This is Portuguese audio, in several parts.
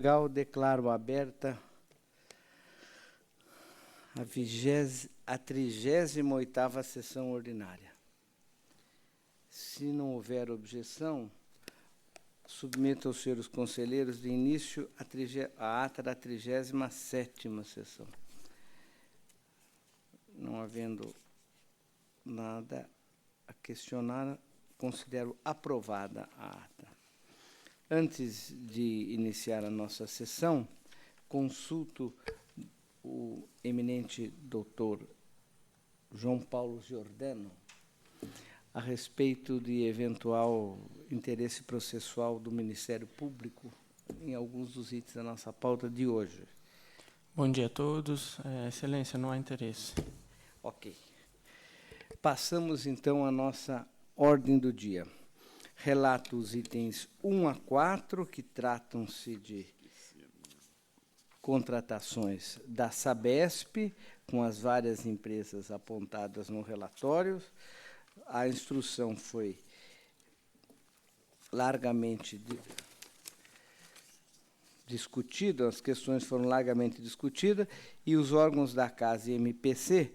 Legal, declaro aberta a 38ª sessão ordinária. Se não houver objeção, submeto aos senhores conselheiros de início a ata da 37ª sessão. Não havendo nada a questionar, considero aprovada a ata. Antes de iniciar a nossa sessão, consulto o eminente doutor João Paulo Giordano a respeito de eventual interesse processual do Ministério Público em alguns dos itens da nossa pauta de hoje. Bom dia a todos. Excelência, não há interesse. Ok. Passamos, então, à nossa ordem do dia. Relato os itens 1 a 4, que tratam-se de contratações da Sabesp, com as várias empresas apontadas no relatório. A instrução foi largamente discutida, as questões foram largamente discutidas, e os órgãos da Casa e MPC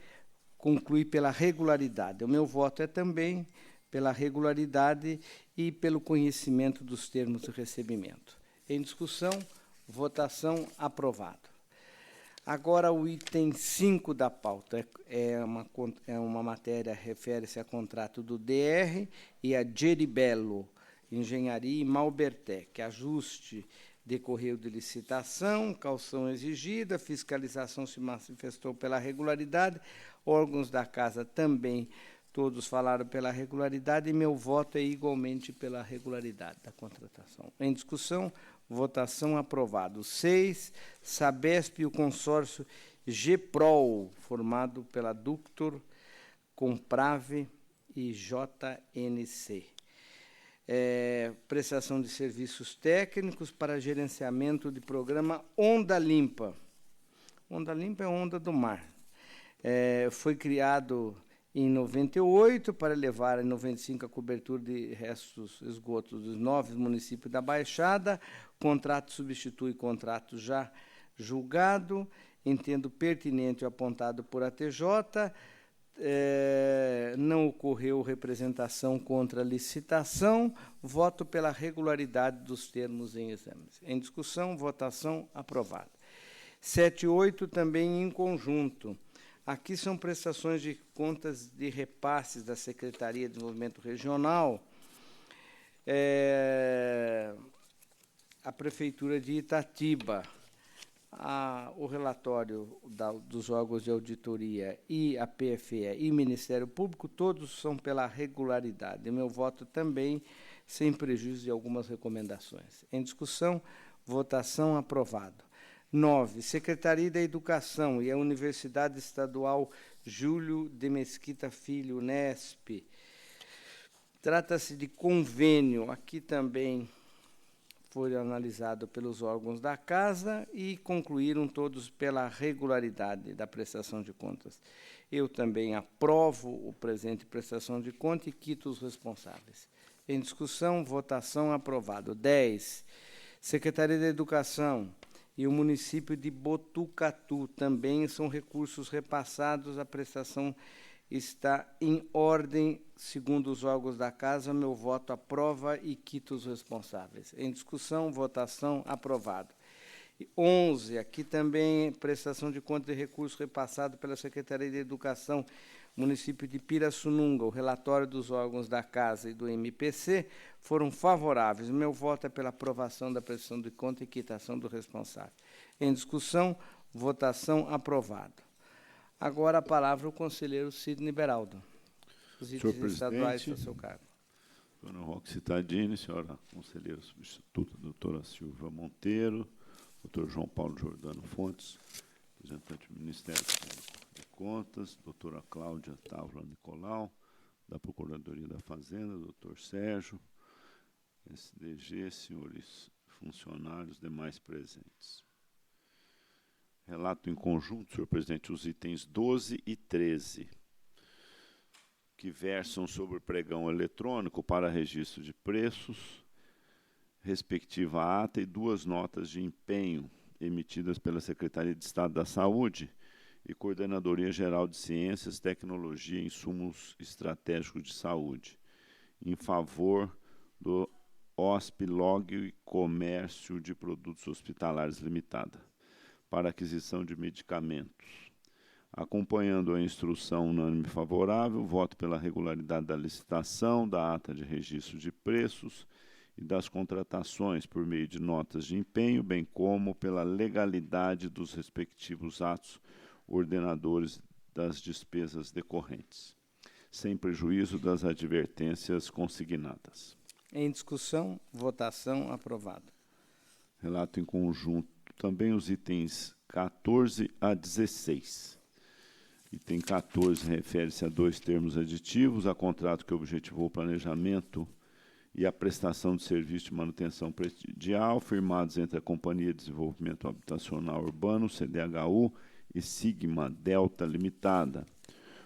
concluem pela regularidade. O meu voto é também pela regularidade e pelo conhecimento dos termos de recebimento. Em discussão, votação, aprovado. Agora, o item 5 da pauta é uma matéria, refere-se a contrato do DR e a Geribello Engenharia e Malbertec, ajuste decorreu de licitação, caução exigida, fiscalização se manifestou pela regularidade, órgãos da Casa também todos falaram pela regularidade e meu voto é igualmente pela regularidade da contratação. Em discussão, votação aprovado. 6, Sabesp e o consórcio GEPROL, formado pela Ductor, Comprave e JNC. Prestação de serviços técnicos para gerenciamento de programa Onda Limpa. Onda Limpa é onda do mar. Foi criado em 98, para levar em 95 a cobertura de restos esgotos dos 9 municípios da Baixada. Contrato substitui contrato já julgado, entendo pertinente o apontado por ATJ, não ocorreu representação contra a licitação, voto pela regularidade dos termos em exames. Em discussão, votação, aprovada. 7 e 8 também em conjunto. Aqui são prestações de contas de repasses da Secretaria de Desenvolvimento Regional, a Prefeitura de Itatiba, o relatório dos órgãos de auditoria e a PFE e o Ministério Público, todos são pela regularidade. Meu voto também, sem prejuízo de algumas recomendações. Em discussão, votação, aprovado. 9, Secretaria da Educação e a Universidade Estadual Júlio de Mesquita Filho, Unesp. Trata-se de convênio, aqui também foi analisado pelos órgãos da Casa e concluíram todos pela regularidade da prestação de contas. Eu também aprovo o presente prestação de conta e quito os responsáveis. Em discussão, votação, aprovado. 10, Secretaria da Educação e o município de Botucatu também são recursos repassados, a prestação está em ordem, segundo os órgãos da Casa, meu voto aprova e quito os responsáveis. Em discussão, votação, aprovado. 11, aqui também prestação de conta de recursos repassado pela Secretaria de Educação, município de Pirassununga. O relatório dos órgãos da Casa e do MPC foram favoráveis. Meu voto é pela aprovação da prestação de conta e quitação do responsável. Em discussão, votação, aprovado. Agora a palavra ao conselheiro Sidney Beraldo. Os itens estaduais do seu cargo. Dona Roque Cittadini, senhora conselheira substituta, doutora Silvia Monteiro, doutor João Paulo Giordano Fontes, representante do Ministério Público de Contas, doutora Cláudia Távola Nicolau, da Procuradoria da Fazenda, doutor Sérgio, SDG, senhores funcionários demais presentes. Relato em conjunto, senhor presidente, os itens 12 e 13, que versam sobre o pregão eletrônico para registro de preços, respectiva ata e 2 notas de empenho emitidas pela Secretaria de Estado da Saúde e Coordenadoria Geral de Ciências, Tecnologia e Insumos Estratégicos de Saúde, em favor do Hospilog Comércio de Produtos Hospitalares Limitada, para aquisição de medicamentos. Acompanhando a instrução unânime favorável, voto pela regularidade da licitação, da ata de registro de preços e das contratações por meio de notas de empenho, bem como pela legalidade dos respectivos atos ordenadores das despesas decorrentes, sem prejuízo das advertências consignadas. Em discussão, votação, aprovado. Relato em conjunto também os itens 14 a 16. Item 14 refere-se a 2 termos aditivos, a contrato que objetivou o planejamento e a prestação de serviço de manutenção predial, firmados entre a Companhia de Desenvolvimento Habitacional Urbano, CDHU, e Sigma Delta Limitada.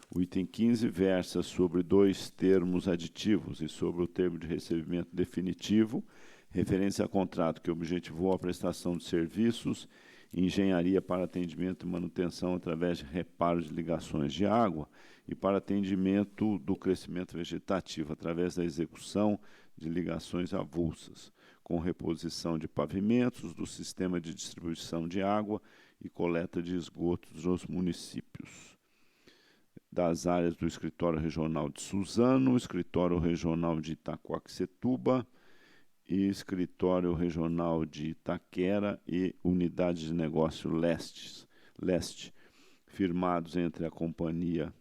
O item 15 versa sobre 2 termos aditivos e sobre o termo de recebimento definitivo, referência a contrato que objetivou a prestação de serviços e engenharia para atendimento e manutenção através de reparo de ligações de água e para atendimento do crescimento vegetativo através da execução de ligações avulsas, com reposição de pavimentos do sistema de distribuição de água e coleta de esgotos nos municípios das áreas do Escritório Regional de Suzano, Escritório Regional de Itaquaquecetuba e Escritório Regional de Itaquera e Unidade de Negócio Leste, firmados entre a Companhia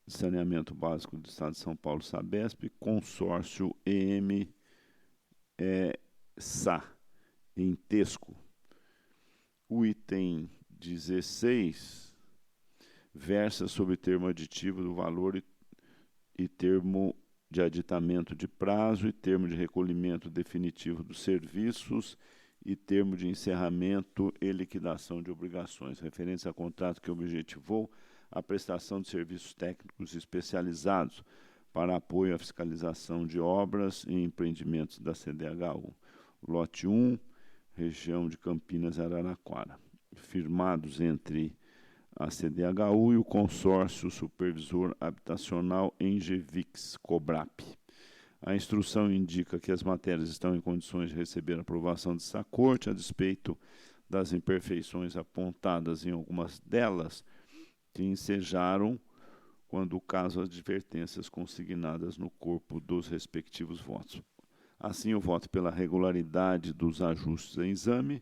de Saneamento Básico do Estado de São Paulo, Sabesp, Consórcio EM-SA, em Tesco. O item 16 versa sobre termo aditivo do valor e termo de aditamento de prazo e termo de recolhimento definitivo dos serviços e termo de encerramento e liquidação de obrigações, referência a contrato que objetivou a prestação de serviços técnicos especializados para apoio à fiscalização de obras e empreendimentos da CDHU. Lote 1, região de Campinas e Araraquara, firmados entre a CDHU e o Consórcio Supervisor Habitacional Engevix, Cobrap. A instrução indica que as matérias estão em condições de receber aprovação dessa corte, a despeito das imperfeições apontadas em algumas delas, que ensejaram, quando o caso, as advertências consignadas no corpo dos respectivos votos. Assim, eu voto pela regularidade dos ajustes em exame,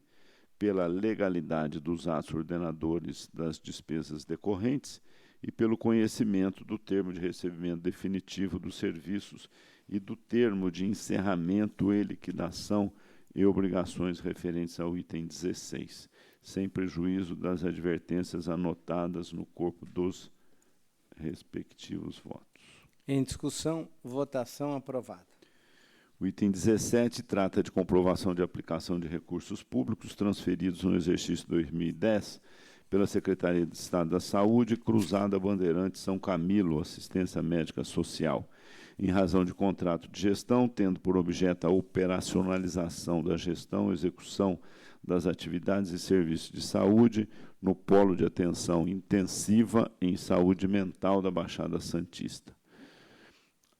pela legalidade dos atos ordenadores das despesas decorrentes e pelo conhecimento do termo de recebimento definitivo dos serviços e do termo de encerramento e liquidação e obrigações referentes ao item 16, sem prejuízo das advertências anotadas no corpo dos respectivos votos. Em discussão, votação, aprovado. O item 17 trata de comprovação de aplicação de recursos públicos transferidos no exercício 2010 pela Secretaria de Estado da Saúde, Cruzada Bandeirante São Camilo, Assistência Médica Social, em razão de contrato de gestão, tendo por objeto a operacionalização da gestão e execução das atividades e serviços de saúde no Polo de Atenção Intensiva em Saúde Mental da Baixada Santista.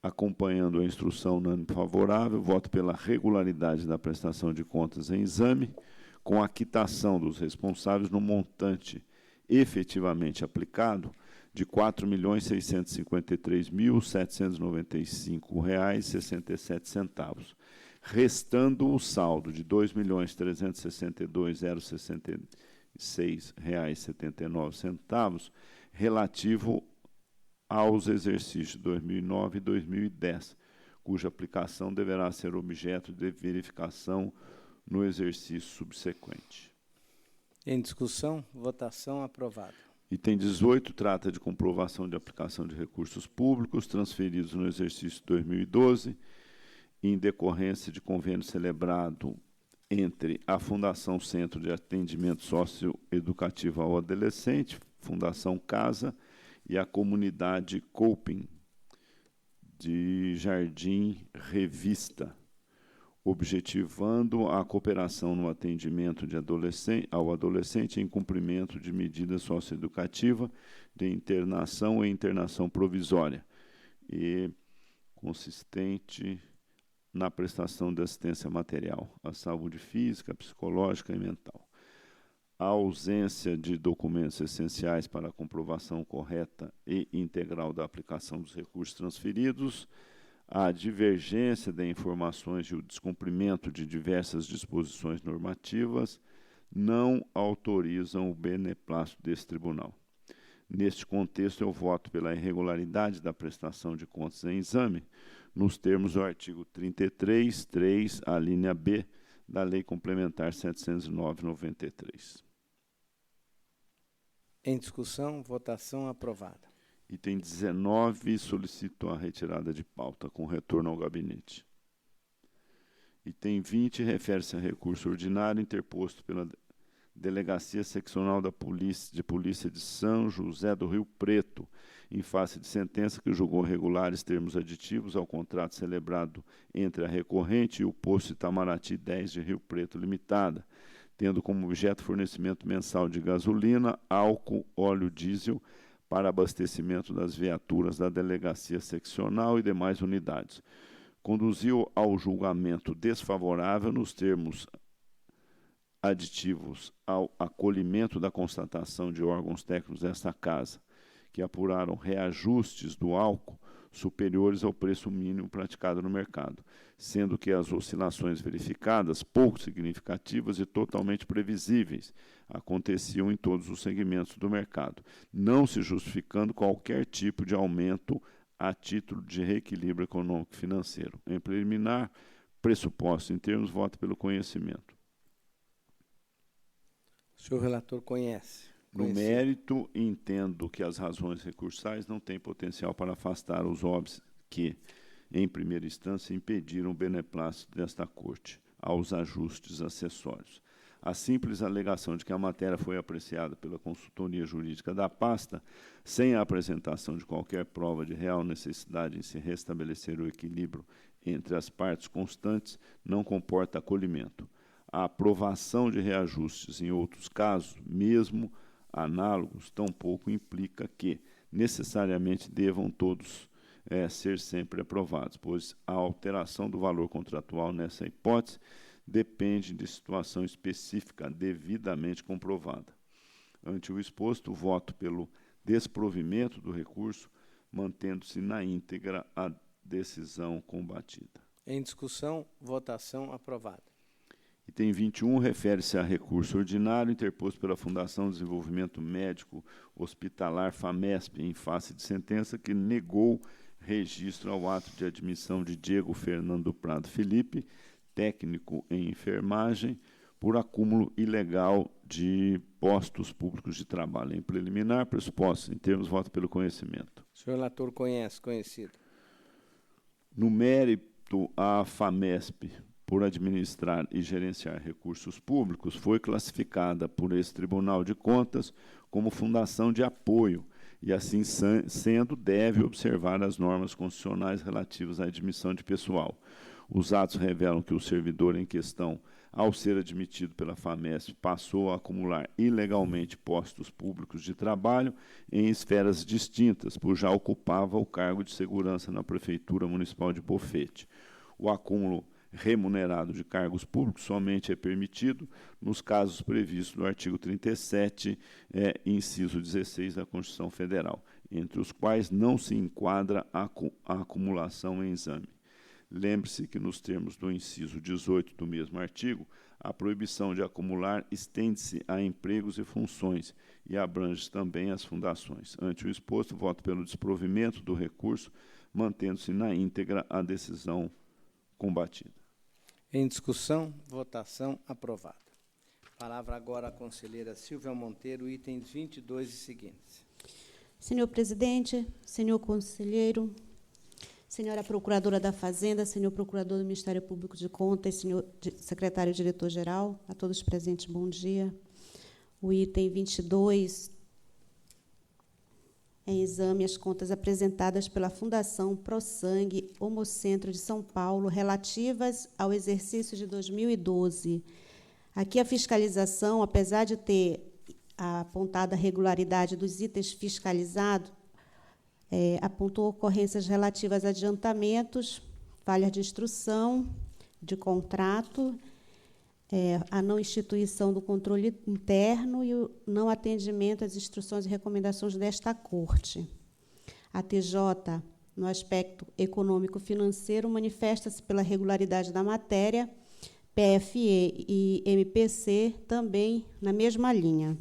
Acompanhando a instrução unânime favorável, voto pela regularidade da prestação de contas em exame, com a quitação dos responsáveis no montante efetivamente aplicado de R$ 4.653.795,67, restando o saldo de R$ 2.362.066,79 relativo aos exercícios 2009 e 2010, cuja aplicação deverá ser objeto de verificação no exercício subsequente. Em discussão, votação, aprovado. Item 18 trata de comprovação de aplicação de recursos públicos transferidos no exercício 2012, em decorrência de convênio celebrado entre a Fundação Centro de Atendimento Socioeducativo ao Adolescente, Fundação Casa, e a comunidade Coping de Jardim Revista. objetivando a cooperação no atendimento ao adolescente em cumprimento de medida socioeducativa de internação e internação provisória, e consistente na prestação de assistência material à saúde física, psicológica e mental. A ausência de documentos essenciais para a comprovação correta e integral da aplicação dos recursos transferidos, a divergência de informações e o descumprimento de diversas disposições normativas não autorizam o beneplácito desse tribunal. Neste contexto, eu voto pela irregularidade da prestação de contas em exame, nos termos do artigo 33, 3, a linha B, da Lei Complementar 709/93. Em discussão, votação aprovada. Item 19, solicito a retirada de pauta com retorno ao gabinete. Item 20, refere-se a recurso ordinário interposto pela Delegacia Seccional de Polícia de São José do Rio Preto, em face de sentença que julgou regulares termos aditivos ao contrato celebrado entre a recorrente e o posto Itamaraty 10 de Rio Preto Limitada, tendo como objeto fornecimento mensal de gasolina, álcool, óleo diesel para abastecimento das viaturas da Delegacia Seccional e demais unidades. Conduziu ao julgamento desfavorável nos termos aditivos ao acolhimento da constatação de órgãos técnicos desta Casa, que apuraram reajustes do álcool superiores ao preço mínimo praticado no mercado, sendo que as oscilações verificadas, pouco significativas e totalmente previsíveis, aconteciam em todos os segmentos do mercado, não se justificando qualquer tipo de aumento a título de reequilíbrio econômico e financeiro. Em preliminar, pressuposto em termos, voto pelo conhecimento. O senhor relator conhece. No mérito, entendo que as razões recursais não têm potencial para afastar os óbices que, em primeira instância, impediram o beneplácito desta Corte aos ajustes acessórios. A simples alegação de que a matéria foi apreciada pela consultoria jurídica da pasta, sem a apresentação de qualquer prova de real necessidade em se restabelecer o equilíbrio entre as partes constantes, não comporta acolhimento. A aprovação de reajustes em outros casos, mesmo análogos, tampouco implica que necessariamente devam todos ser sempre aprovados, pois a alteração do valor contratual nessa hipótese depende de situação específica devidamente comprovada. Ante o exposto, voto pelo desprovimento do recurso, mantendo-se na íntegra a decisão combatida. Em discussão, votação aprovada. Item 21, refere-se a recurso ordinário interposto pela Fundação de Desenvolvimento Médico Hospitalar FAMESP, em face de sentença que negou registro ao ato de admissão de Diego Fernando Prado Felipe, técnico em enfermagem, por acúmulo ilegal de postos públicos de trabalho. Em preliminar, pressuposto, em termos, voto pelo conhecimento. O senhor relator conhecido. No mérito, a FAMESP, por administrar e gerenciar recursos públicos, foi classificada por esse Tribunal de Contas como fundação de apoio e, assim sendo, deve observar as normas constitucionais relativas à admissão de pessoal. Os atos revelam que o servidor em questão, ao ser admitido pela FAMESP, passou a acumular ilegalmente postos públicos de trabalho em esferas distintas, pois já ocupava o cargo de segurança na Prefeitura Municipal de Bofete. O acúmulo remunerado de cargos públicos somente é permitido nos casos previstos no artigo 37, inciso 16 da Constituição Federal, entre os quais não se enquadra a acumulação em exame. Lembre-se que, nos termos do inciso 18 do mesmo artigo, a proibição de acumular estende-se a empregos e funções e abrange também as fundações. Ante o exposto, voto pelo desprovimento do recurso, mantendo-se na íntegra a decisão combatida. Em discussão, votação aprovada. Palavra agora à conselheira Silvia Monteiro, itens 22 e seguintes. Senhor presidente, senhor conselheiro, senhora procuradora da Fazenda, senhor procurador do Ministério Público de Contas, senhor secretário-diretor-geral, a todos presentes, bom dia. O item 22 em exame as contas apresentadas pela Fundação ProSangue Homocentro de São Paulo, relativas ao exercício de 2012. Aqui a fiscalização, apesar de ter apontado a regularidade dos itens fiscalizados, apontou ocorrências relativas a adiantamentos, falhas de instrução, de contrato, a não instituição do controle interno e o não atendimento às instruções e recomendações desta Corte. A TJ, no aspecto econômico-financeiro, manifesta-se pela regularidade da matéria, PFE e MPC também na mesma linha.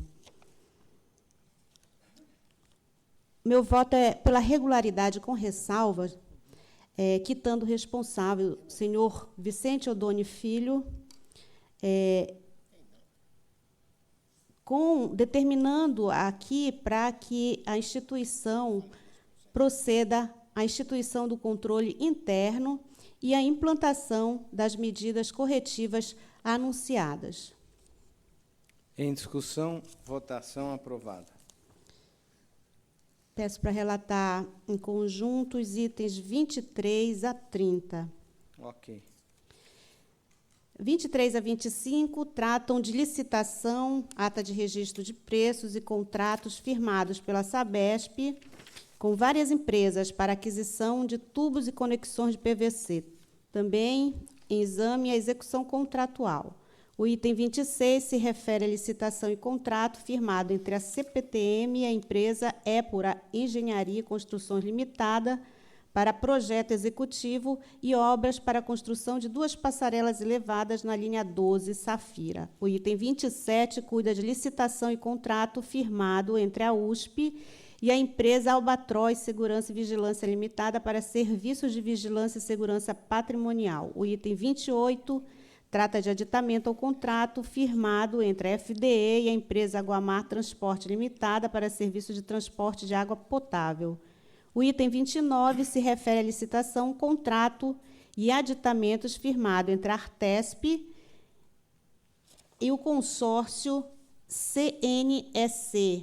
Meu voto é pela regularidade com ressalvas, quitando o responsável, senhor Vicente Odoni Filho, determinando aqui para que a instituição proceda à instituição do controle interno e à implantação das medidas corretivas anunciadas. Em discussão, votação aprovada. Peço para relatar em conjunto os itens 23 a 30. Ok. 23 a 25 tratam de licitação, ata de registro de preços e contratos firmados pela Sabesp com várias empresas para aquisição de tubos e conexões de PVC. Também em exame a execução contratual. O item 26 se refere à licitação e contrato firmado entre a CPTM e a empresa Épora Engenharia e Construções Limitada para projeto executivo e obras para a construção de 2 passarelas elevadas na linha 12 Safira. O item 27 cuida de licitação e contrato firmado entre a USP e a empresa Albatroz Segurança e Vigilância Limitada para serviços de vigilância e segurança patrimonial. O item 28 trata de aditamento ao contrato firmado entre a FDE e a empresa Aguamar Transporte Limitada para serviço de transporte de água potável. O item 29 se refere à licitação, contrato e aditamentos firmado entre a Artesp e o consórcio CNSC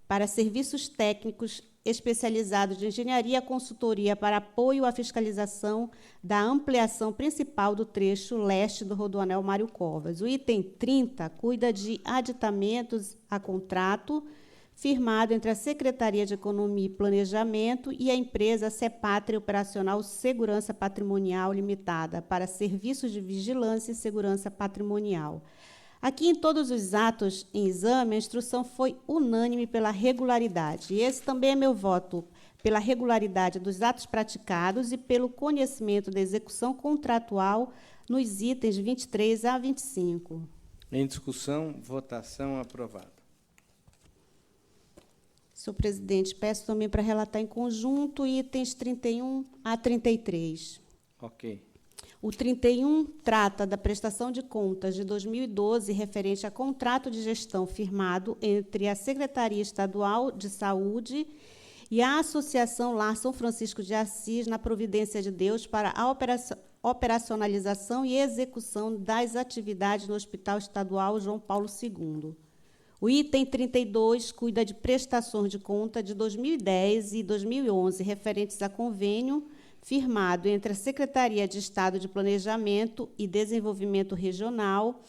para serviços técnicos especializados de engenharia e consultoria para apoio à fiscalização da ampliação principal do trecho leste do Rodoanel Mário Covas. O item 30 cuida de aditamentos a contrato firmado entre a Secretaria de Economia e Planejamento e a empresa Cepatria Operacional Segurança Patrimonial Limitada para serviços de vigilância e segurança patrimonial. Aqui, em todos os atos em exame, a instrução foi unânime pela regularidade. E esse também é meu voto, pela regularidade dos atos praticados e pelo conhecimento da execução contratual nos itens 23 a 25. Em discussão, votação aprovada. Senhor presidente, peço também para relatar em conjunto itens 31 a 33. Ok. O 31 trata da prestação de contas de 2012 referente a contrato de gestão firmado entre a Secretaria Estadual de Saúde e a Associação Lar São Francisco de Assis na Providência de Deus para a operacionalização e execução das atividades no Hospital Estadual João Paulo II. O item 32 cuida de prestações de conta de 2010 e 2011 referentes a convênio firmado entre a Secretaria de Estado de Planejamento e Desenvolvimento Regional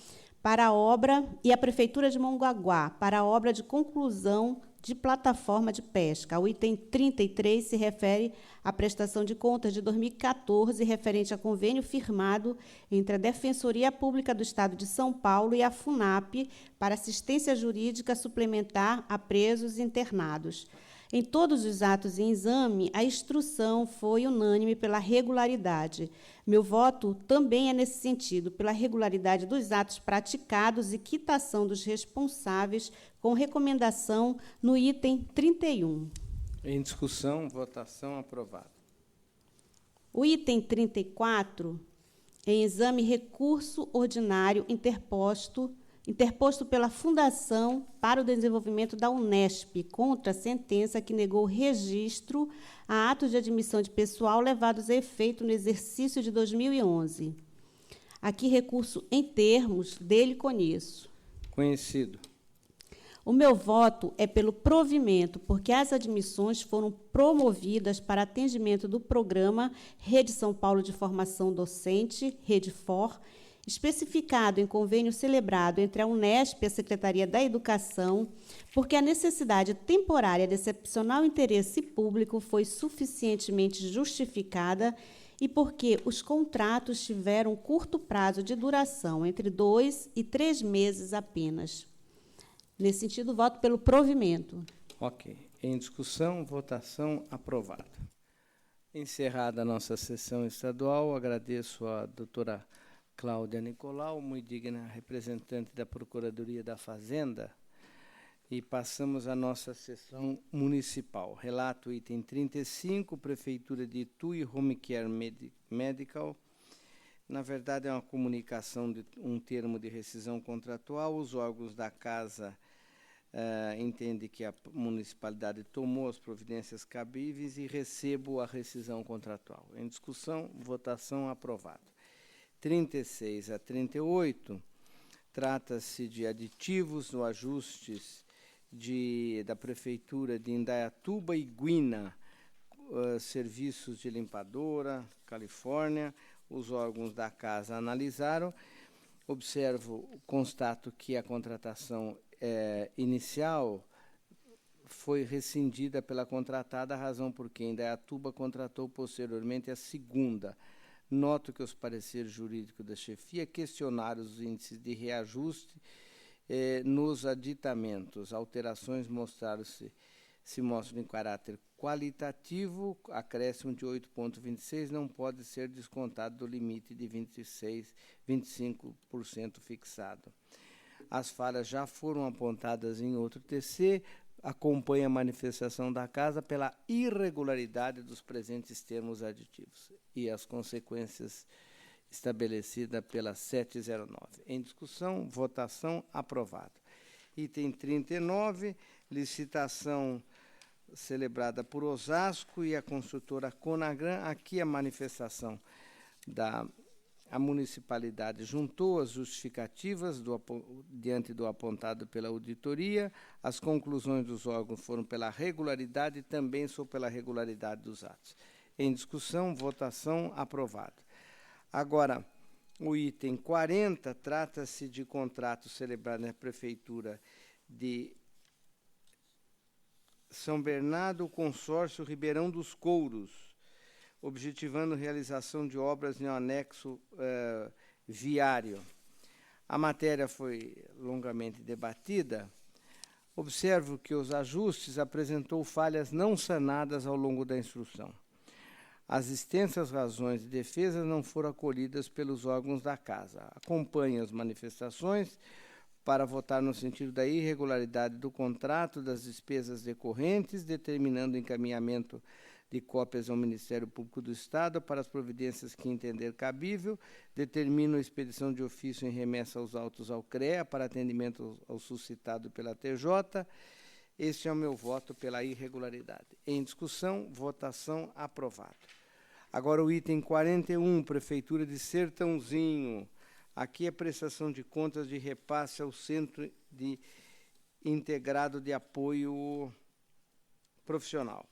para a obra e a Prefeitura de Mongaguá para a obra de conclusão de plataforma de pesca. O item 33 se refere à prestação de contas de 2014 referente a convênio firmado entre a Defensoria Pública do Estado de São Paulo e a FUNAP para assistência jurídica suplementar a presos e internados. Em todos os atos em exame, a instrução foi unânime pela regularidade. Meu voto também é nesse sentido, pela regularidade dos atos praticados e quitação dos responsáveis, com recomendação no item 31. Em discussão, votação aprovada. O item 34, em exame, recurso ordinário interposto pela Fundação para o Desenvolvimento da Unesp, contra a sentença que negou registro a atos de admissão de pessoal levados a efeito no exercício de 2011. Aqui, recurso em termos, dele conheço. Conhecido. O meu voto é pelo provimento, porque as admissões foram promovidas para atendimento do programa Rede São Paulo de Formação Docente, RedeFor, especificado em convênio celebrado entre a Unesp e a Secretaria da Educação, porque a necessidade temporária de excepcional interesse público foi suficientemente justificada e porque os contratos tiveram curto prazo de duração, entre 2 e 3 meses apenas. Nesse sentido, voto pelo provimento. Ok. Em discussão, votação, aprovado. Encerrada a nossa sessão estadual, agradeço à doutora Cláudia Nicolau, muito digna representante da Procuradoria da Fazenda, e passamos à nossa sessão municipal. Relato item 35, Prefeitura de Itu e Home Care Medical. Na verdade, é uma comunicação de um termo de rescisão contratual. Os órgãos da Casa entendem que a municipalidade tomou as providências cabíveis e recebo a rescisão contratual. Em discussão, votação, aprovado. 36 a 38, trata-se de aditivos no ajustes da Prefeitura de Indaiatuba e Guina, serviços de limpadora, Califórnia. Os órgãos da Casa analisaram. Constato que a contratação inicial foi rescindida pela contratada, a razão por que Indaiatuba contratou posteriormente a segunda. Noto que os pareceres jurídicos da chefia questionaram os índices de reajuste nos aditamentos. Alterações se mostram em caráter qualitativo. Acréscimo de 8,26 não pode ser descontado do limite de 25% fixado. As falhas já foram apontadas em outro TC. Acompanha a manifestação da Casa pela irregularidade dos presentes termos aditivos e as consequências estabelecidas pela 709. Em discussão, votação, aprovado. Item 39, licitação celebrada por Osasco e a construtora Conagran. Aqui a manifestação a municipalidade juntou as justificativas diante do apontado pela auditoria. As conclusões dos órgãos foram pela regularidade e também sou pela regularidade dos atos. Em discussão, votação, aprovado. Agora, o item 40 trata-se de contrato celebrado na Prefeitura de São Bernardo, consórcio Ribeirão dos Couros, objetivando realização de obras em um anexo viário. A matéria foi longamente debatida. Observo que os ajustes apresentou falhas não sanadas ao longo da instrução. As extensas razões de defesa não foram acolhidas pelos órgãos da Casa. Acompanhe as manifestações para votar no sentido da irregularidade do contrato, das despesas decorrentes, determinando o encaminhamento de cópias ao Ministério Público do Estado para as providências que entender cabível, determina a expedição de ofício em remessa aos autos ao CREA para atendimento ao suscitado pela TJ. Este é o meu voto pela irregularidade. Em discussão, votação, aprovado. Agora o item 41, Prefeitura de Sertãozinho. Aqui é prestação de contas de repasse ao Centro Integrado de Apoio Profissional.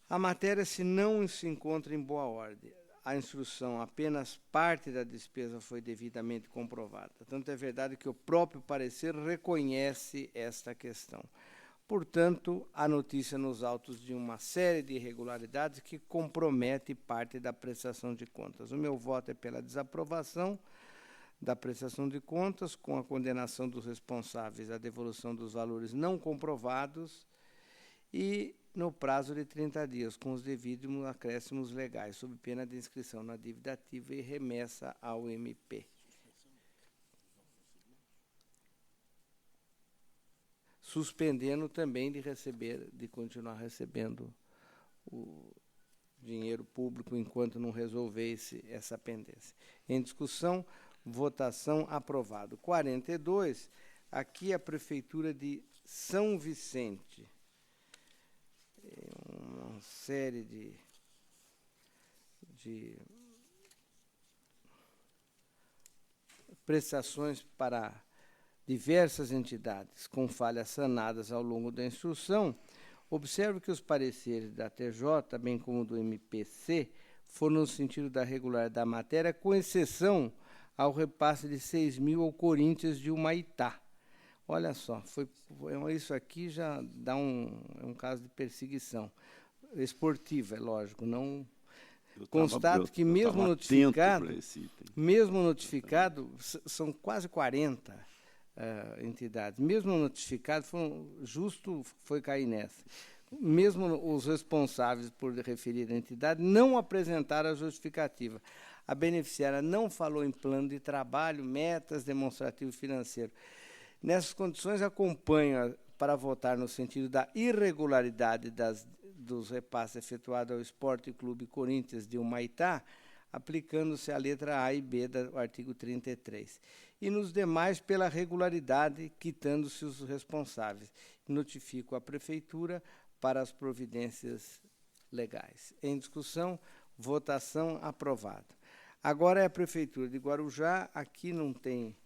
A matéria não se encontra em boa ordem. A instrução, apenas parte da despesa foi devidamente comprovada. Tanto é verdade que o próprio parecer reconhece esta questão. Portanto, a notícia nos autos de uma série de irregularidades que compromete parte da prestação de contas. O meu voto é pela desaprovação da prestação de contas, com a condenação dos responsáveis à devolução dos valores não comprovados e no prazo de 30 dias, com os devidos acréscimos legais, sob pena de inscrição na dívida ativa e remessa ao MP. Suspendendo também de continuar recebendo o dinheiro público enquanto não resolvesse essa pendência. Em discussão, votação, aprovado. 42, aqui a Prefeitura de São Vicente. Uma série de prestações para diversas entidades com falhas sanadas ao longo da instrução, observo que os pareceres da TJ, bem como do MPC, foram no sentido da regularidade da matéria, com exceção ao repasse de 6 mil ao Corinthians de Humaitá. Olha só, isso aqui já dá um caso de perseguição esportiva, é lógico. Não constato que mesmo notificado, são quase 40 entidades. Mesmo notificado, justo foi cair nessa. Mesmo os responsáveis por referir a entidade não apresentaram a justificativa. A beneficiária não falou em plano de trabalho, metas, demonstrativo financeiro. Nessas condições, acompanho para votar no sentido da irregularidade dos repasses efetuados ao Esporte Clube Corinthians de Humaitá, aplicando-se a letra A e B do artigo 33. E nos demais, pela regularidade, quitando-se os responsáveis. Notifico a Prefeitura para as providências legais. Em discussão, votação, aprovado. Agora é a Prefeitura de Guarujá, aqui não tem,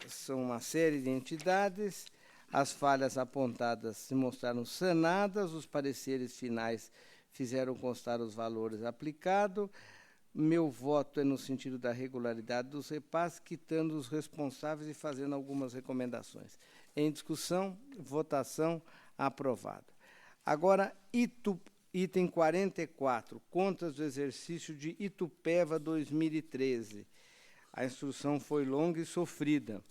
são uma série de entidades, as falhas apontadas se mostraram sanadas, os pareceres finais fizeram constar os valores aplicados, meu voto é no sentido da regularidade dos repasses, quitando os responsáveis e fazendo algumas recomendações. Em discussão, votação, aprovado. Agora, item 44, contas do exercício de Itupeva 2013. A instrução foi longa e sofrida.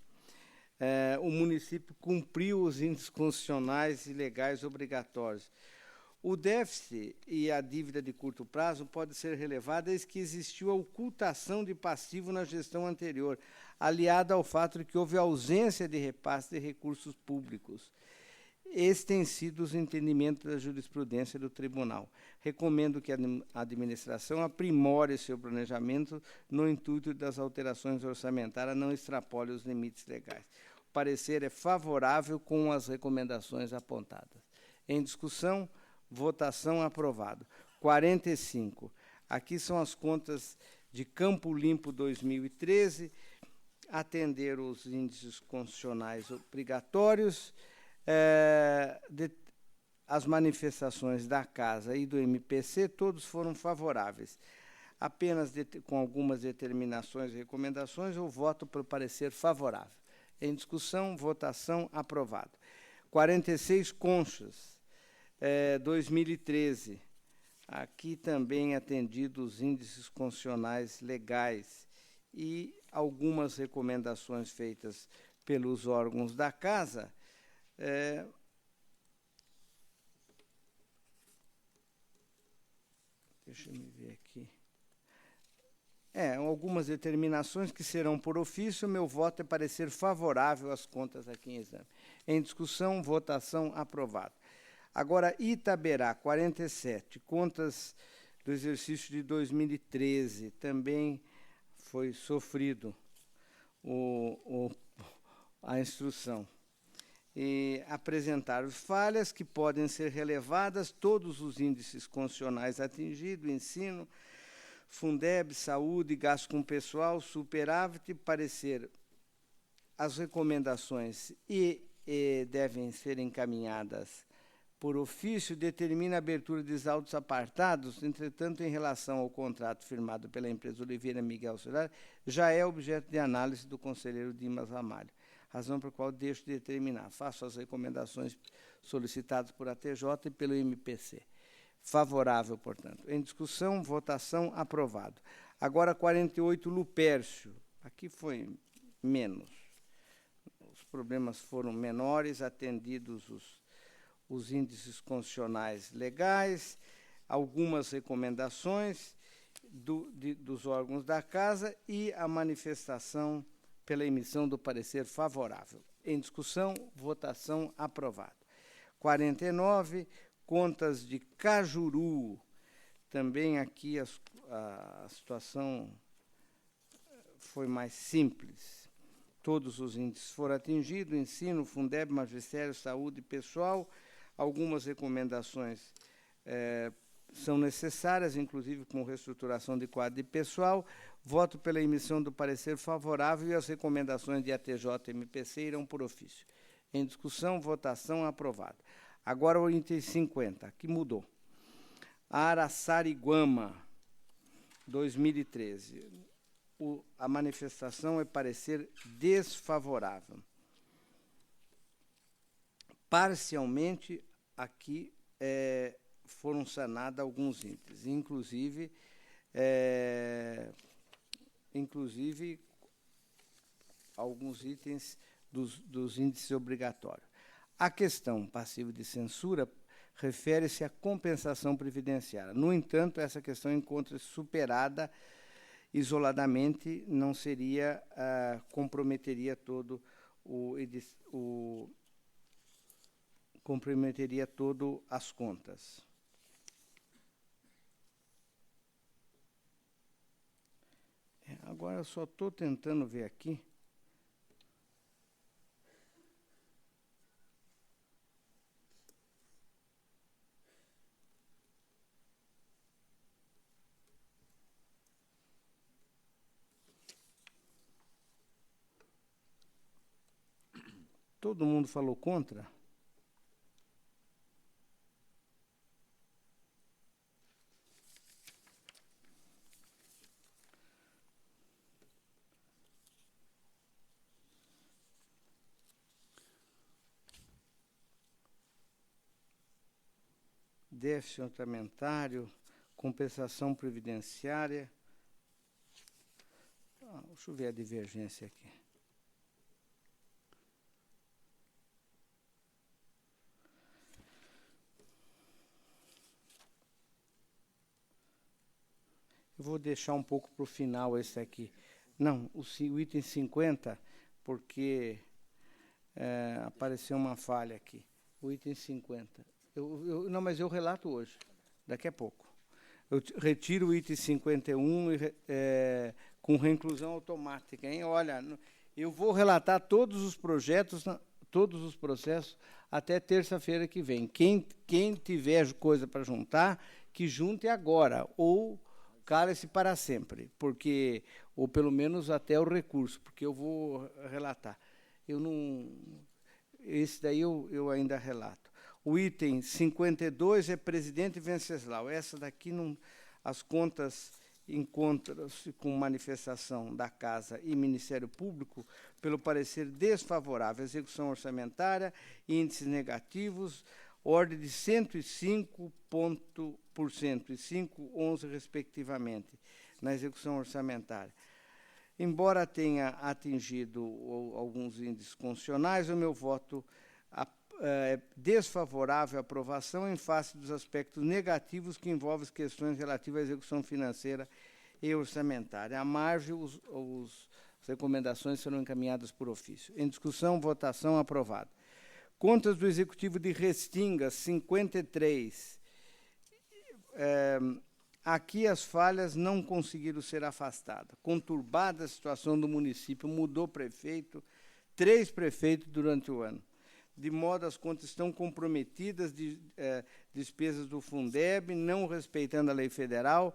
O município cumpriu os índices constitucionais e legais obrigatórios. O déficit e a dívida de curto prazo pode ser relevada desde que existiu a ocultação de passivo na gestão anterior, aliada ao fato de que houve ausência de repasse de recursos públicos. Esse tem sido os entendimentos da jurisprudência do tribunal. Recomendo que a administração aprimore seu planejamento no intuito das alterações orçamentárias, não extrapole os limites legais. O parecer é favorável com as recomendações apontadas. Em discussão, votação, aprovado. 45. Aqui são as contas de Campo Limpo 2013, atender os índices constitucionais obrigatórios, as manifestações da Casa e do MPC, todos foram favoráveis. Apenas com algumas determinações e recomendações, eu voto pelo parecer favorável. Em discussão, votação, aprovado. 46, Conchas, 2013. Aqui também atendidos os índices constitucionais legais e algumas recomendações feitas pelos órgãos da Casa. Deixa eu ver aqui. Algumas determinações que serão por ofício, meu voto é parecer favorável às contas aqui em exame. Em discussão, votação, aprovado. Agora, Itaberá, 47, contas do exercício de 2013, também foi sofrido a instrução. E apresentar as falhas que podem ser relevadas, todos os índices constitucionais atingidos, ensino, Fundeb, saúde, gasto com pessoal, superávit, parecer as recomendações e devem ser encaminhadas por ofício, determina a abertura de autos apartados, entretanto, em relação ao contrato firmado pela empresa Oliveira Miguel Solar, já é objeto de análise do conselheiro Dimas Ramalho, razão por qual deixo de determinar. Faço as recomendações solicitadas por ATJ e pelo MPC. Favorável, portanto. Em discussão, votação, aprovado. Agora, 48, Lupércio. Aqui foi menos. Os problemas foram menores, atendidos os índices constitucionais legais, algumas recomendações dos órgãos da Casa e a manifestação pela emissão do parecer favorável. Em discussão, votação, aprovado. 49, contas de Cajuru. Também aqui a situação foi mais simples. Todos os índices foram atingidos, ensino, Fundeb, magistério, saúde pessoal, algumas recomendações são necessárias, inclusive com reestruturação de quadro de pessoal. Voto pela emissão do parecer favorável e as recomendações de ATJ-MPC irão por ofício. Em discussão, votação, aprovado. Agora o item 50, que mudou. Araçariguama, 2013. A manifestação é parecer desfavorável. Parcialmente, aqui foram sanados alguns itens, inclusive alguns itens dos índices obrigatórios. A questão passiva de censura refere-se à compensação previdenciária. No entanto, essa questão encontra-se superada isoladamente, não seria, comprometeria todo as contas. Agora eu só estou tentando ver aqui. Todo mundo falou contra? Déficit orçamentário, compensação previdenciária. Deixa eu ver a divergência aqui. Eu vou deixar um pouco para o final esse aqui. Não, o item 50, porque apareceu uma falha aqui. O item 50. Não, mas eu relato hoje, daqui a pouco. Eu retiro o item 51 com reinclusão automática. Hein? Olha, eu vou relatar todos os projetos, todos os processos, até terça-feira que vem. Quem tiver coisa para juntar, que junte agora, ou cale-se para sempre, porque, ou pelo menos até o recurso, porque eu vou relatar. Esse daí eu ainda relato. O item 52 é presidente Venceslau. Essa daqui, as contas encontram-se com manifestação da Casa e Ministério Público pelo parecer desfavorável. Execução orçamentária, índices negativos, ordem de 105% e 5,11%, respectivamente, na execução orçamentária. Embora tenha atingido alguns índices constitucionais, o meu voto é desfavorável à aprovação em face dos aspectos negativos que envolvem as questões relativas à execução financeira e orçamentária. À margem, as recomendações serão encaminhadas por ofício. Em discussão, votação, aprovado. Contas do Executivo de Restinga, 53. Aqui as falhas não conseguiram ser afastadas. Conturbada a situação do município, mudou prefeito, 3 prefeitos durante o ano. De modo as contas estão comprometidas de despesas do Fundeb, não respeitando a lei federal,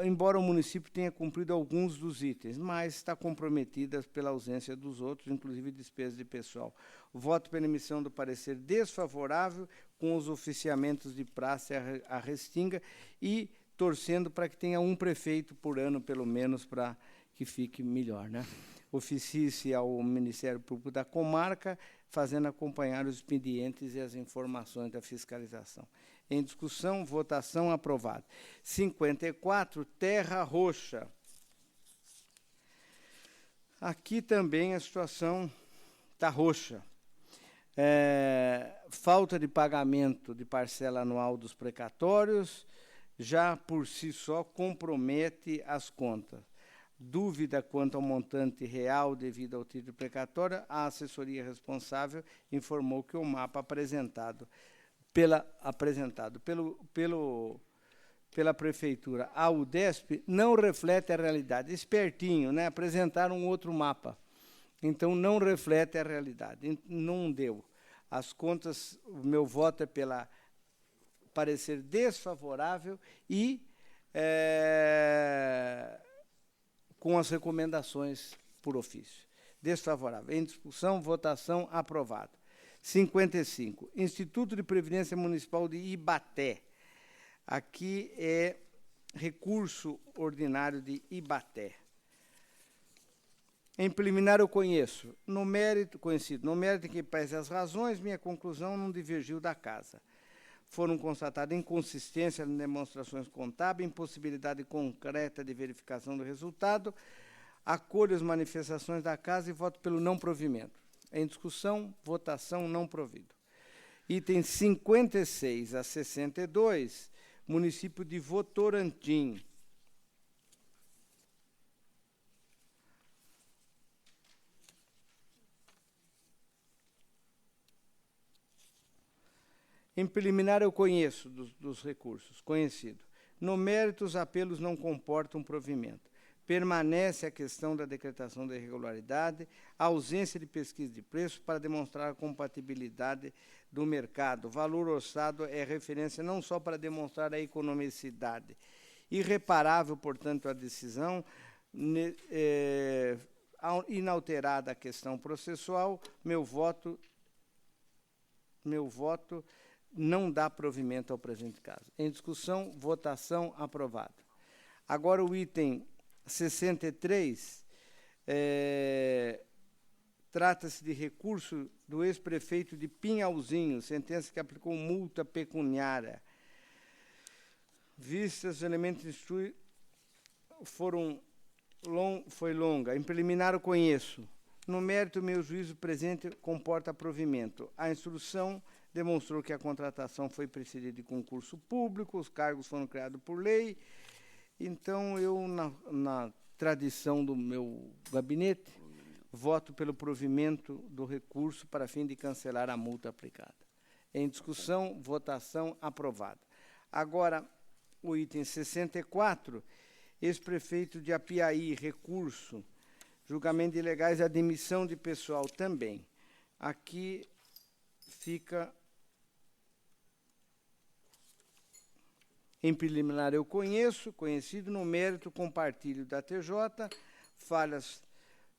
embora o município tenha cumprido alguns dos itens, mas está comprometida pela ausência dos outros, inclusive despesas de pessoal. Voto pela emissão do parecer desfavorável com os oficiamentos de praxe à Restinga e torcendo para que tenha um prefeito por ano, pelo menos, para que fique melhor, né? Oficie-se ao Ministério Público da comarca, fazendo acompanhar os expedientes e as informações da fiscalização. Em discussão, votação, aprovado. 54, Terra Roxa. Aqui também a situação está roxa. Falta de pagamento de parcela anual dos precatórios, já por si só compromete as contas. Dúvida quanto ao montante real devido ao título precatório, a assessoria responsável informou que o mapa apresentado pela Prefeitura à UDESP não reflete a realidade. Espertinho, né? Apresentaram um outro mapa. Então, não reflete a realidade. Não deu. As contas, o meu voto é parecer desfavorável e com as recomendações por ofício. Desfavorável. Em discussão, votação, aprovado. 55. Instituto de Previdência Municipal de Ibaté. Aqui é recurso ordinário de Ibaté. Em preliminar, eu conheço, no mérito, conhecido, no mérito em que pese as razões, minha conclusão não divergiu da casa. Foram constatadas inconsistências nas demonstrações contábeis, impossibilidade concreta de verificação do resultado, acolho as manifestações da casa e voto pelo não provimento. Em discussão, votação, não provido. Itens 56 a 62, município de Votorantim. Em preliminar, eu conheço dos recursos, conhecido. No mérito, os apelos não comportam provimento. Permanece a questão da decretação da irregularidade, a ausência de pesquisa de preços para demonstrar a compatibilidade do mercado. O valor orçado é referência não só para demonstrar a economicidade. Irreparável, portanto, a decisão, inalterada a questão processual, meu voto não dá provimento ao presente caso. Em discussão, votação, aprovado. Agora o item 63, trata-se de recurso do ex-prefeito de Pinhalzinho, sentença que aplicou multa pecuniária. Vistas os elementos instrui, foi longa. Em preliminar, eu conheço. No mérito, meu juízo presente comporta provimento. A instrução demonstrou que a contratação foi precedida de concurso público, os cargos foram criados por lei. Então, eu, na tradição do meu gabinete, voto pelo provimento do recurso para fim de cancelar a multa aplicada. Em discussão, votação, aprovada. Agora, o item 64, ex-prefeito de Apiaí, recurso, julgamento de ilegais e admissão de pessoal também. Aqui fica... Em preliminar, eu conhecido, no mérito, compartilho da TJ, falhas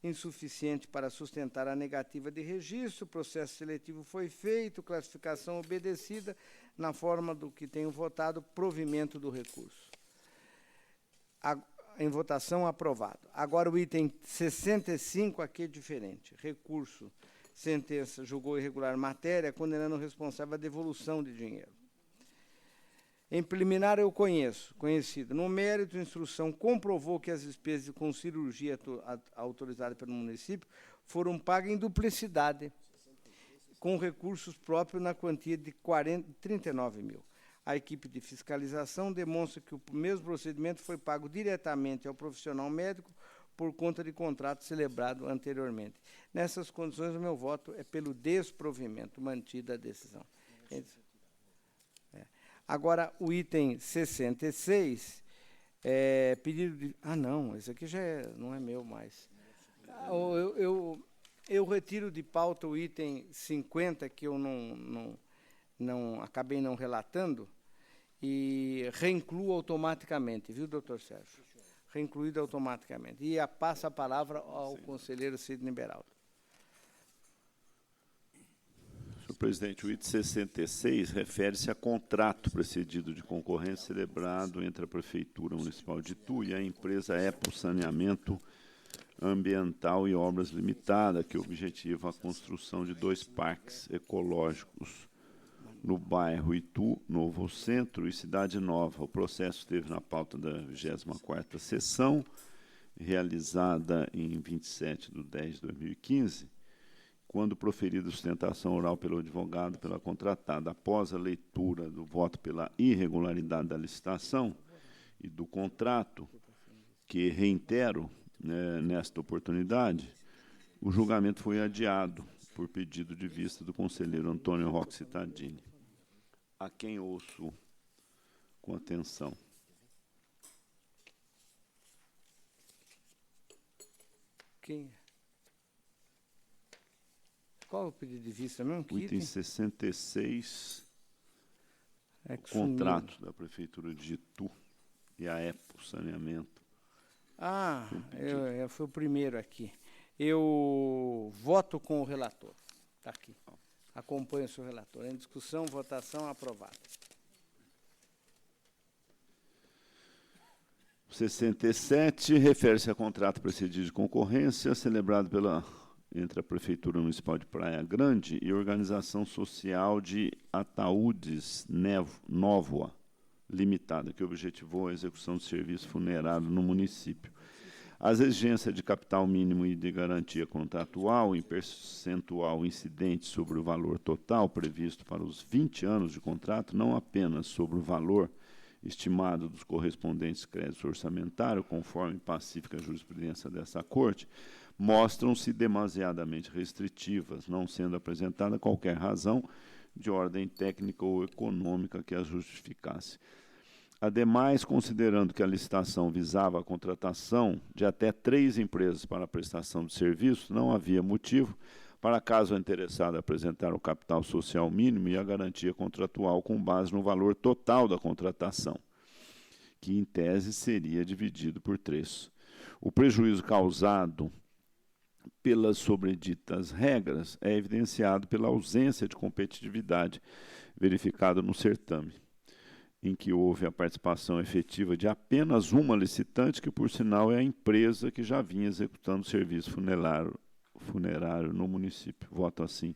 insuficientes para sustentar a negativa de registro, processo seletivo foi feito, classificação obedecida, na forma do que tenho votado, provimento do recurso. Em votação, aprovado. Agora, o item 65, aqui é diferente. Recurso, sentença, julgou irregular matéria, condenando o responsável à devolução de dinheiro. Em preliminar, eu conhecido. No mérito, a instrução comprovou que as despesas com cirurgia autorizadas pelo município foram pagas em duplicidade, com recursos próprios na quantia de 39 mil. A equipe de fiscalização demonstra que o mesmo procedimento foi pago diretamente ao profissional médico por conta de contrato celebrado anteriormente. Nessas condições, o meu voto é pelo desprovimento, mantida a decisão. Agora, o item 66, pedido de... Ah, não, esse aqui já não é meu mais. Eu retiro de pauta o item 50, que eu acabei não relatando, e reincluo automaticamente, viu, doutor Sérgio? Reincluído automaticamente. E passa a palavra ao conselheiro Sidney Beraldo. Senhor presidente, o item 66 refere-se a contrato precedido de concorrência celebrado entre a Prefeitura Municipal de Itu e a empresa EPO Saneamento Ambiental e Obras Limitada, que objetiva a construção de 2 parques ecológicos no bairro Itu, Novo Centro e Cidade Nova. O processo esteve na pauta da 24ª sessão, realizada em 27/10/2015, quando proferida sustentação oral pelo advogado pela contratada. Após a leitura do voto pela irregularidade da licitação e do contrato, que reitero nesta oportunidade, o julgamento foi adiado por pedido de vista do conselheiro Antônio Roque Cittadini, a quem ouço com atenção. Quem? Qual é o pedido de vista mesmo? O item 66. É o que sumiu. contrato da Prefeitura de Itu e a EPO Saneamento. Ah, eu fui o primeiro aqui. Eu voto com o relator. Está aqui. Acompanho o seu relator. Em discussão, votação, aprovado. 67, refere-se a contrato precedido de concorrência celebrado entre a Prefeitura Municipal de Praia Grande e a Organização Social de Ataúdes Nóvoa Limitada, que objetivou a execução de serviço funerário no município. As exigências de capital mínimo e de garantia contratual em percentual incidente sobre o valor total previsto para os 20 anos de contrato, não apenas sobre o valor estimado dos correspondentes créditos orçamentários, conforme pacífica jurisprudência dessa Corte, mostram-se demasiadamente restritivas, não sendo apresentada qualquer razão de ordem técnica ou econômica que as justificasse. Ademais, considerando que a licitação visava a contratação de até 3 empresas para a prestação de serviço, não havia motivo para, caso a interessada apresentar o capital social mínimo e a garantia contratual com base no valor total da contratação, que, em tese, seria dividido por 3. O prejuízo causado pelas sobreditas regras é evidenciado pela ausência de competitividade verificada no certame, em que houve a participação efetiva de apenas uma licitante, que, por sinal, é a empresa que já vinha executando o serviço funerário no município. Voto, assim,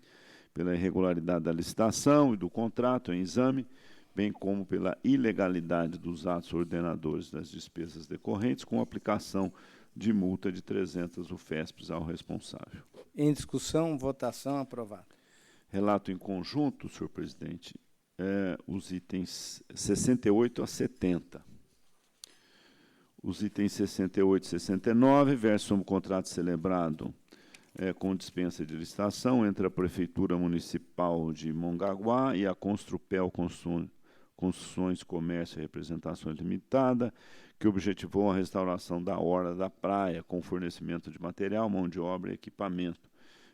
pela irregularidade da licitação e do contrato em exame, bem como pela ilegalidade dos atos ordenadores das despesas decorrentes, com aplicação de multa de 300 UFESPs ao responsável. Em discussão, votação, aprovado. Relato em conjunto, senhor presidente, os itens 68 a 70. Os itens 68 e 69 versam o contrato celebrado com dispensa de licitação entre a Prefeitura Municipal de Mongaguá e a Construpel Construções, Comércio e Representações Limitada, que objetivou a restauração da orla da praia com fornecimento de material, mão de obra e equipamento,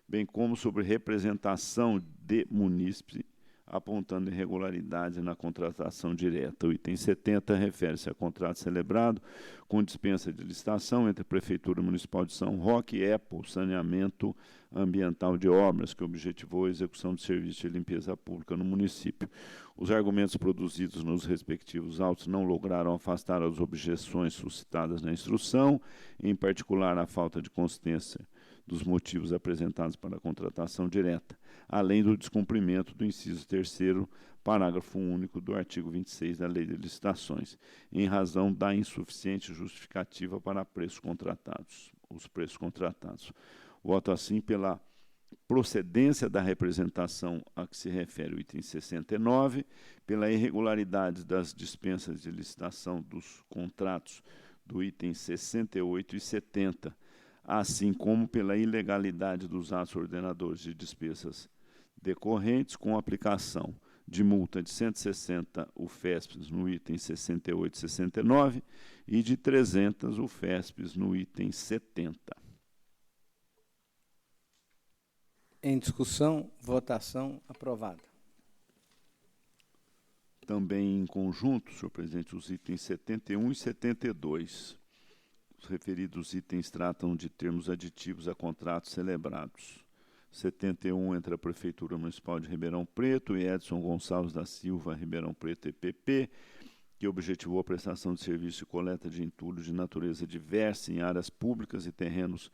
bem como sobre representação de munícipe, apontando irregularidades na contratação direta. O item 70 refere-se a contrato celebrado com dispensa de licitação entre a Prefeitura Municipal de São Roque e EPO Saneamento Ambiental de Obras, que objetivou a execução de serviços de limpeza pública no município. Os argumentos produzidos nos respectivos autos não lograram afastar as objeções suscitadas na instrução, em particular a falta de consistência dos motivos apresentados para a contratação direta, além do descumprimento do inciso 3º, parágrafo único do artigo 26 da Lei de Licitações, em razão da insuficiente justificativa para preços contratados. Voto, assim, pela procedência da representação a que se refere o item 69, pela irregularidade das dispensas de licitação dos contratos do item 68 e 70, assim como pela ilegalidade dos atos ordenadores de despesas decorrentes, com aplicação de multa de 160 UFESPs no item 68 e 69 e de 300 UFESPs no item 70. Em discussão, votação, aprovada. Também em conjunto, senhor presidente, os itens 71 e 72. Os referidos itens tratam de termos aditivos a contratos celebrados. 71 entre a Prefeitura Municipal de Ribeirão Preto e Edson Gonçalves da Silva, Ribeirão Preto EPP, que objetivou a prestação de serviço de coleta de entulho de natureza diversa em áreas públicas e terrenos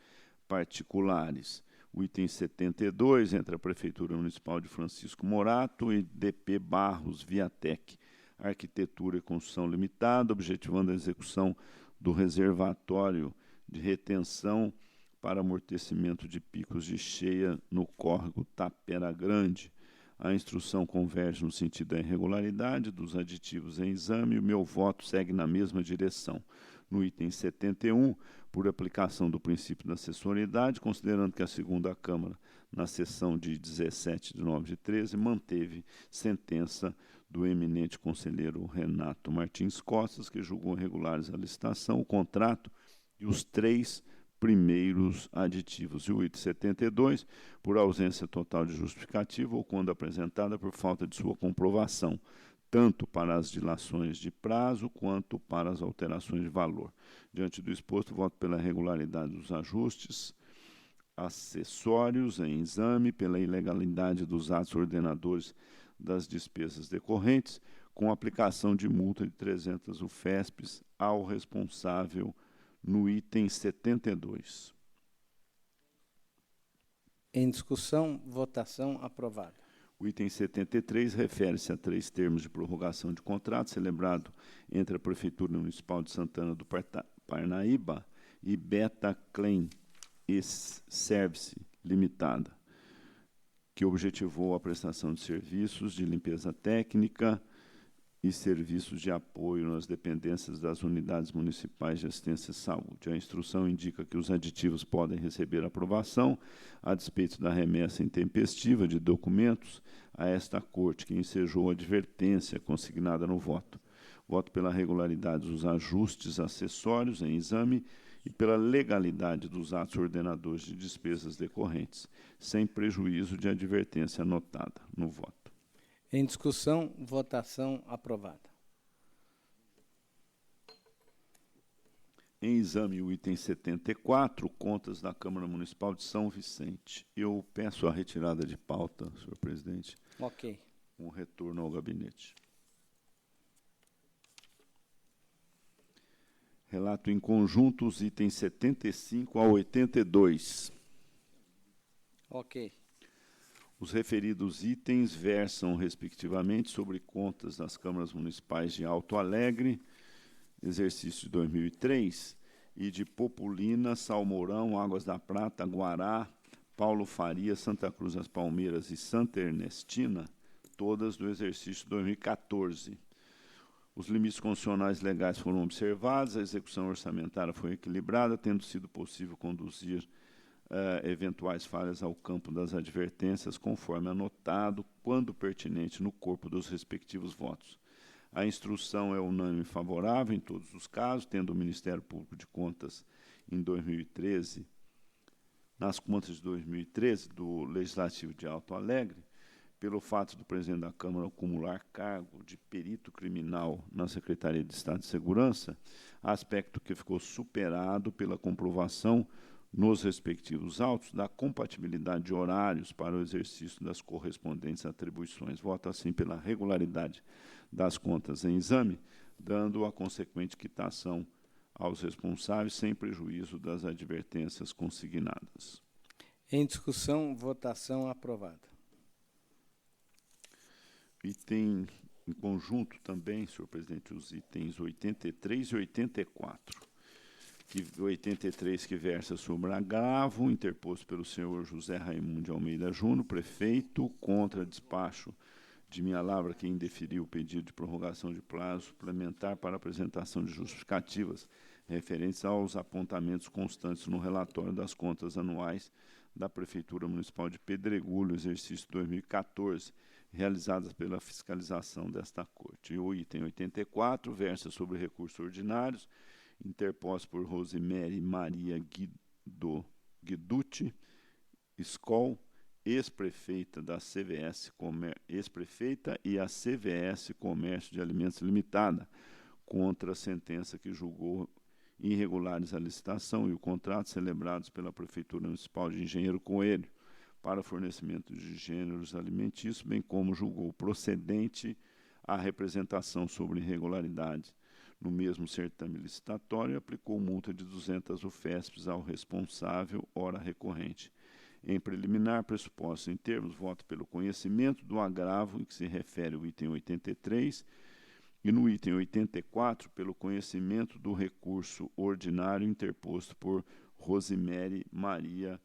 particulares. O item 72 entre a Prefeitura Municipal de Francisco Morato e DP Barros Viatec, Arquitetura e Construção Limitada, objetivando a execução do reservatório de retenção para amortecimento de picos de cheia no córrego Tapera Grande. A instrução converge no sentido da irregularidade dos aditivos em exame e o meu voto segue na mesma direção. No item 71, por aplicação do princípio da assessoriedade, considerando que a segunda Câmara, na sessão de 17 de 9 de 13, manteve sentença do eminente conselheiro Renato Martins Costas, que julgou irregulares a licitação, o contrato e os 3 primeiros aditivos. E o item 72, por ausência total de justificativa ou quando apresentada por falta de sua comprovação, tanto para as dilações de prazo quanto para as alterações de valor. Diante do exposto, voto pela regularidade dos ajustes acessórios em exame, pela ilegalidade dos atos ordenadores das despesas decorrentes, com aplicação de multa de 300 UFESPs ao responsável no item 72. Em discussão, votação aprovada. O item 73 refere-se a 3 termos de prorrogação de contrato celebrado entre a Prefeitura Municipal de Santana do Parnaíba e Beta Claim Service Limitada, que objetivou a prestação de serviços de limpeza técnica e serviços de apoio nas dependências das unidades municipais de assistência e saúde. A instrução indica que os aditivos podem receber aprovação a despeito da remessa intempestiva de documentos a esta Corte, que ensejou a advertência consignada no voto. Voto pela regularidade dos ajustes acessórios em exame e pela legalidade dos atos ordenadores de despesas decorrentes, sem prejuízo de advertência anotada no voto. Em discussão, votação aprovada. Em exame, o item 74, contas da Câmara Municipal de São Vicente. Eu peço a retirada de pauta, senhor presidente. Ok. Um retorno ao gabinete. Relato em conjunto os itens 75 a 82. Ok. Os referidos itens versam, respectivamente, sobre contas das câmaras municipais de Alto Alegre, exercício de 2003, e de Populina, Salmourão, Águas da Prata, Guará, Paulo Faria, Santa Cruz das Palmeiras e Santa Ernestina, todas do exercício de 2014. Os limites constitucionais legais foram observados, a execução orçamentária foi equilibrada, tendo sido possível conduzir eventuais falhas ao campo das advertências, conforme anotado, quando pertinente, no corpo dos respectivos votos. A instrução é unânime favorável em todos os casos, tendo o Ministério Público de Contas, em 2013, nas contas de 2013 do Legislativo de Alto Alegre, pelo fato do presidente da Câmara acumular cargo de perito criminal na Secretaria de Estado de Segurança, aspecto que ficou superado pela comprovação nos respectivos autos da compatibilidade de horários para o exercício das correspondentes atribuições. Voto assim pela regularidade das contas em exame, dando a consequente quitação aos responsáveis, sem prejuízo das advertências consignadas. Em discussão, votação aprovada. E tem em conjunto também, senhor presidente, os itens 83 e 84. 83, que versa sobre agravo interposto pelo senhor José Raimundo de Almeida Júnior, prefeito, contra despacho de Minha Lavra, que indeferiu o pedido de prorrogação de prazo suplementar para apresentação de justificativas referentes aos apontamentos constantes no relatório das contas anuais da Prefeitura Municipal de Pedregulho, exercício 2014, realizadas pela fiscalização desta Corte. E o item 84 versa sobre recursos ordinários, interposto por Rosemary Maria Guiducci Skol, ex-prefeita da CVS ex-prefeita e a CVS Comércio de Alimentos Limitada, contra a sentença que julgou irregulares a licitação e o contrato celebrados pela Prefeitura Municipal de Engenheiro Coelho para fornecimento de gêneros alimentícios, bem como julgou procedente a representação sobre irregularidade no mesmo certame licitatório e aplicou multa de 200 UFESPs ao responsável, ora recorrente. Em preliminar, pressuposto em termos, voto pelo conhecimento do agravo em que se refere o item 83 e no item 84 pelo conhecimento do recurso ordinário interposto por Rosemary Maria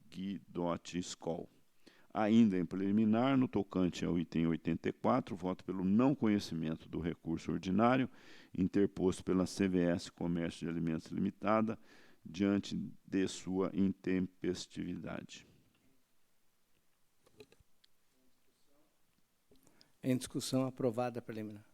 Guidotti Skol. Ainda em preliminar, no tocante ao item 84, voto pelo não conhecimento do recurso ordinário interposto pela CVS Comércio de Alimentos Limitada, diante de sua intempestividade. Em discussão, aprovada a preliminar.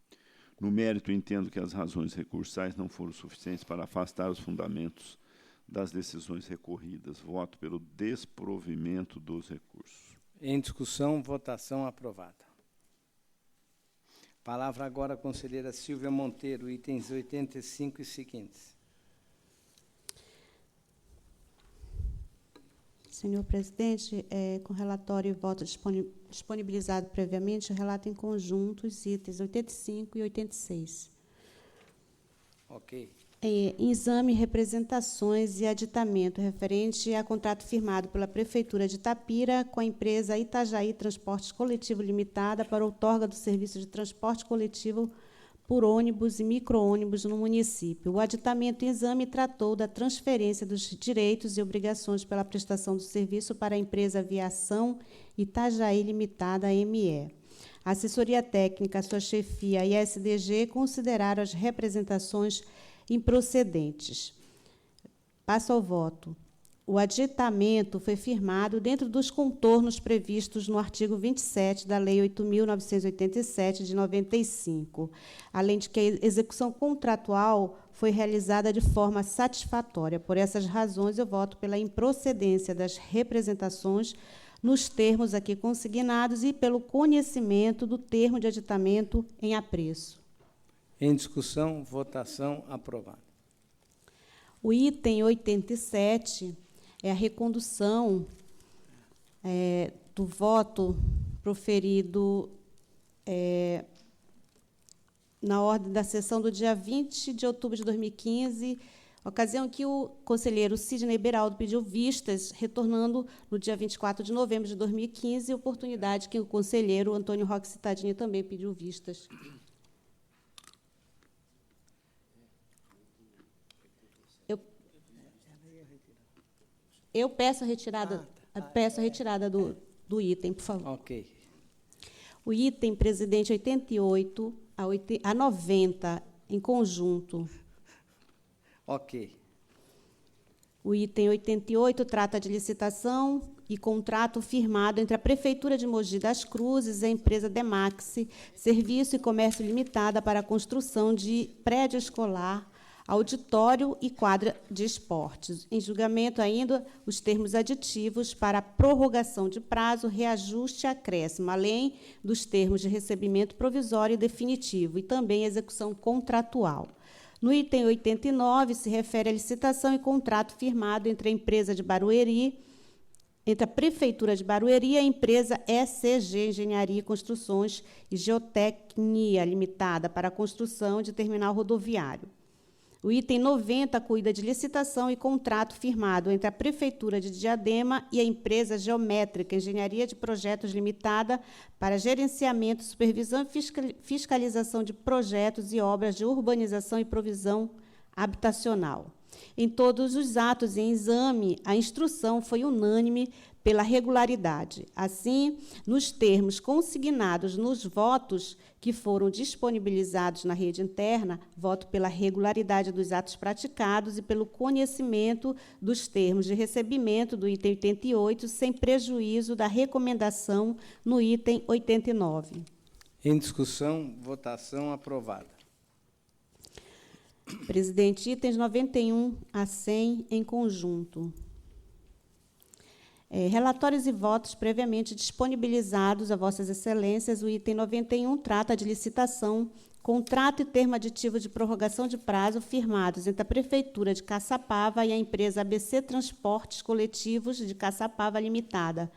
No mérito, entendo que as razões recursais não foram suficientes para afastar os fundamentos das decisões recorridas. Voto pelo desprovimento dos recursos. Em discussão, votação aprovada. Palavra agora à conselheira Silvia Monteiro, itens 85 e seguintes. Senhor presidente, com relatório e voto disponibilizado previamente, relato em conjunto os itens 85 e 86. Ok. Exame, representações e aditamento referente a contrato firmado pela Prefeitura de Itapira com a empresa Itajaí Transportes Coletivo Limitada para outorga do serviço de transporte coletivo por ônibus e micro-ônibus no município. O aditamento em exame tratou da transferência dos direitos e obrigações pela prestação do serviço para a empresa Aviação Itajaí Limitada, ME. A assessoria técnica, sua chefia e a SDG consideraram as representações improcedentes. Passo ao voto. O aditamento foi firmado dentro dos contornos previstos no artigo 27 da Lei 8.987, de 95, além de que a execução contratual foi realizada de forma satisfatória. Por essas razões, eu voto pela improcedência das representações nos termos aqui consignados e pelo conhecimento do termo de aditamento em apreço. Em discussão, votação, aprovado. O item 87 é a recondução do voto proferido na ordem da sessão do dia 20 de outubro de 2015, ocasião em que o conselheiro Sidney Beraldo pediu vistas, retornando no dia 24 de novembro de 2015, oportunidade que o conselheiro Antônio Roque Cittadini também pediu vistas. Eu peço a retirada, peço a retirada do item, por favor. Ok. O item, presidente, 88 a 90, em conjunto. Ok. O item 88 trata de licitação e contrato firmado entre a Prefeitura de Mogi das Cruzes e a empresa Demaxi, Serviço e Comércio Limitada, para a construção de prédio escolar, auditório e quadra de esportes. Em julgamento ainda os termos aditivos para prorrogação de prazo, reajuste e acréscimo, além dos termos de recebimento provisório e definitivo, e também execução contratual. No item 89, se refere à licitação e contrato firmado entre a empresa de Barueri, entre a Prefeitura de Barueri e a empresa ECG Engenharia e Construções e Geotecnia Limitada para a construção de terminal rodoviário. O item 90 cuida de licitação e contrato firmado entre a Prefeitura de Diadema e a empresa Geométrica Engenharia de Projetos Limitada para gerenciamento, supervisão e fiscalização de projetos e obras de urbanização e provisão habitacional. Em todos os atos em exame, a instrução foi unânime pela regularidade. Assim, nos termos consignados nos votos que foram disponibilizados na rede interna, voto pela regularidade dos atos praticados e pelo conhecimento dos termos de recebimento do item 88, sem prejuízo da recomendação no item 89. Em discussão, votação, aprovada. Presidente, itens 91 a 100 em conjunto. Relatórios e votos previamente disponibilizados a Vossas Excelências. O item 91 trata de licitação, contrato e termo aditivo de prorrogação de prazo firmados entre a Prefeitura de Caçapava e a empresa ABC Transportes Coletivos de Caçapava Limitada,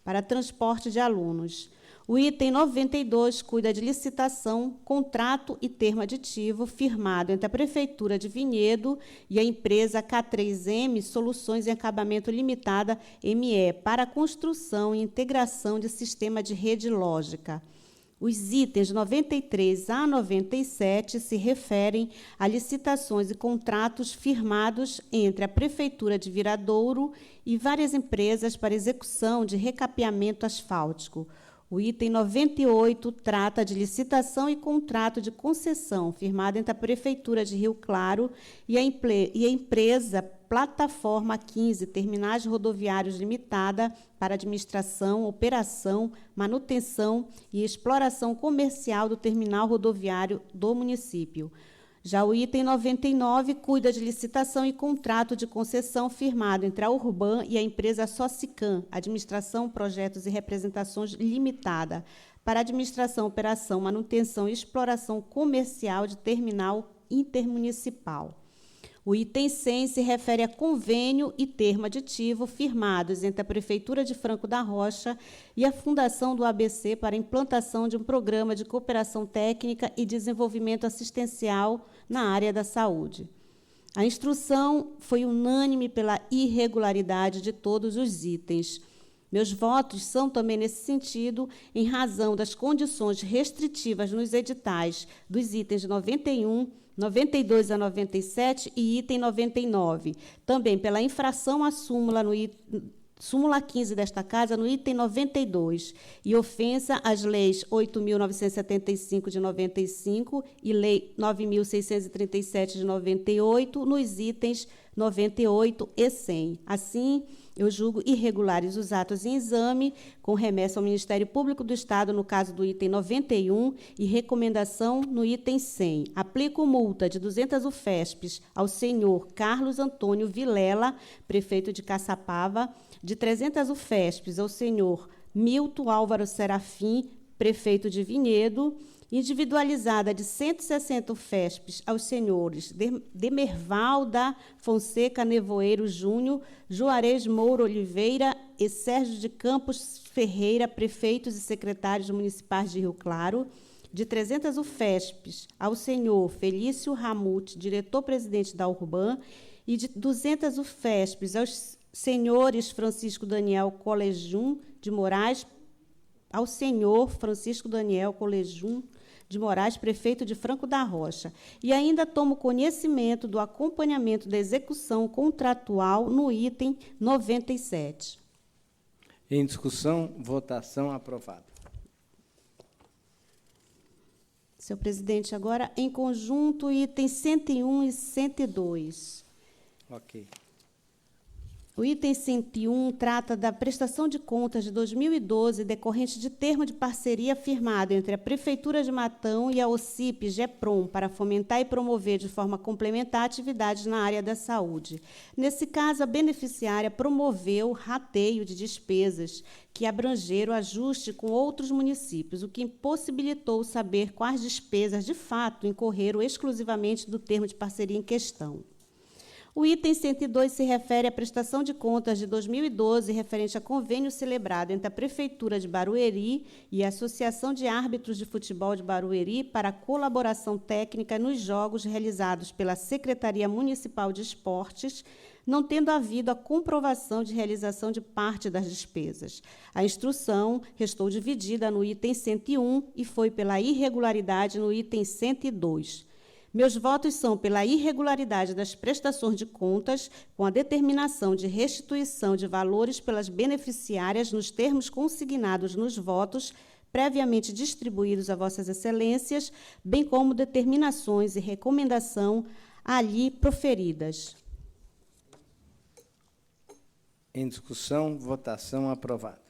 para transporte de alunos. O item 92 cuida de licitação, contrato e termo aditivo firmado entre a Prefeitura de Vinhedo e a empresa K3M Soluções em Acabamento Limitada, ME, para a construção e integração de sistema de rede lógica. Os itens 93 a 97 se referem a licitações e contratos firmados entre a Prefeitura de Viradouro e várias empresas para execução de recapeamento asfáltico. O item 98 trata de licitação e contrato de concessão firmado entre a Prefeitura de Rio Claro e a empresa Plataforma 15, Terminais Rodoviários Limitada, para administração, operação, manutenção e exploração comercial do terminal rodoviário do município. Já o item 99 cuida de licitação e contrato de concessão firmado entre a Urban e a empresa Socicam, Administração, Projetos e Representações Limitada, para administração, operação, manutenção e exploração comercial de terminal intermunicipal. O item 100 se refere a convênio e termo aditivo firmados entre a Prefeitura de Franco da Rocha e a Fundação do ABC para a implantação de um programa de cooperação técnica e desenvolvimento assistencial na área da saúde. A instrução foi unânime pela irregularidade de todos os itens. Meus votos são também nesse sentido, em razão das condições restritivas nos editais dos itens 91, 92 a 97 e item 99. Também pela infração à súmula, súmula 15 desta Casa, no item 92, e ofensa às leis 8.975 de 95 e lei 9.637 de 98, nos itens 98 e 100. Assim, eu julgo irregulares os atos em exame, com remessa ao Ministério Público do Estado, no caso do item 91, e recomendação no item 100. Aplico multa de 200 UFESPs ao senhor Carlos Antônio Vilela, prefeito de Caçapava, de 300 UFESPs ao senhor Milton Álvaro Serafim, prefeito de Vinhedo, individualizada de 160 UFESPs aos senhores Demerval da Fonseca Nevoeiro Júnior, Juarez Moura Oliveira e Sérgio de Campos Ferreira, prefeitos e secretários municipais de Rio Claro, de 300 UFESPs ao senhor Felício Ramute, diretor-presidente da Urban, e de 200 UFESPs aos senhores Francisco Daniel Colejum de Moraes, ao senhor Francisco Daniel Colejum de Moraes, prefeito de Franco da Rocha. E ainda tomo conhecimento do acompanhamento da execução contratual no item 97. Em discussão, votação aprovada. Senhor presidente, agora, em conjunto, itens 101 e 102. Ok. O item 101 trata da prestação de contas de 2012 decorrente de termo de parceria firmado entre a Prefeitura de Matão e a OCIP GEPROM para fomentar e promover de forma complementar atividades na área da saúde. Nesse caso, a beneficiária promoveu rateio de despesas que abrangeram ajuste com outros municípios, o que impossibilitou saber quais despesas, de fato, incorreram exclusivamente do termo de parceria em questão. O item 102 se refere à prestação de contas de 2012 referente a convênio celebrado entre a Prefeitura de Barueri e a Associação de Árbitros de Futebol de Barueri para a colaboração técnica nos jogos realizados pela Secretaria Municipal de Esportes, não tendo havido a comprovação de realização de parte das despesas. A instrução restou dividida no item 101 e foi pela irregularidade no item 102. Meus votos são pela irregularidade das prestações de contas, com a determinação de restituição de valores pelas beneficiárias nos termos consignados nos votos, previamente distribuídos a Vossas Excelências, bem como determinações e recomendação ali proferidas. Em discussão, votação aprovada.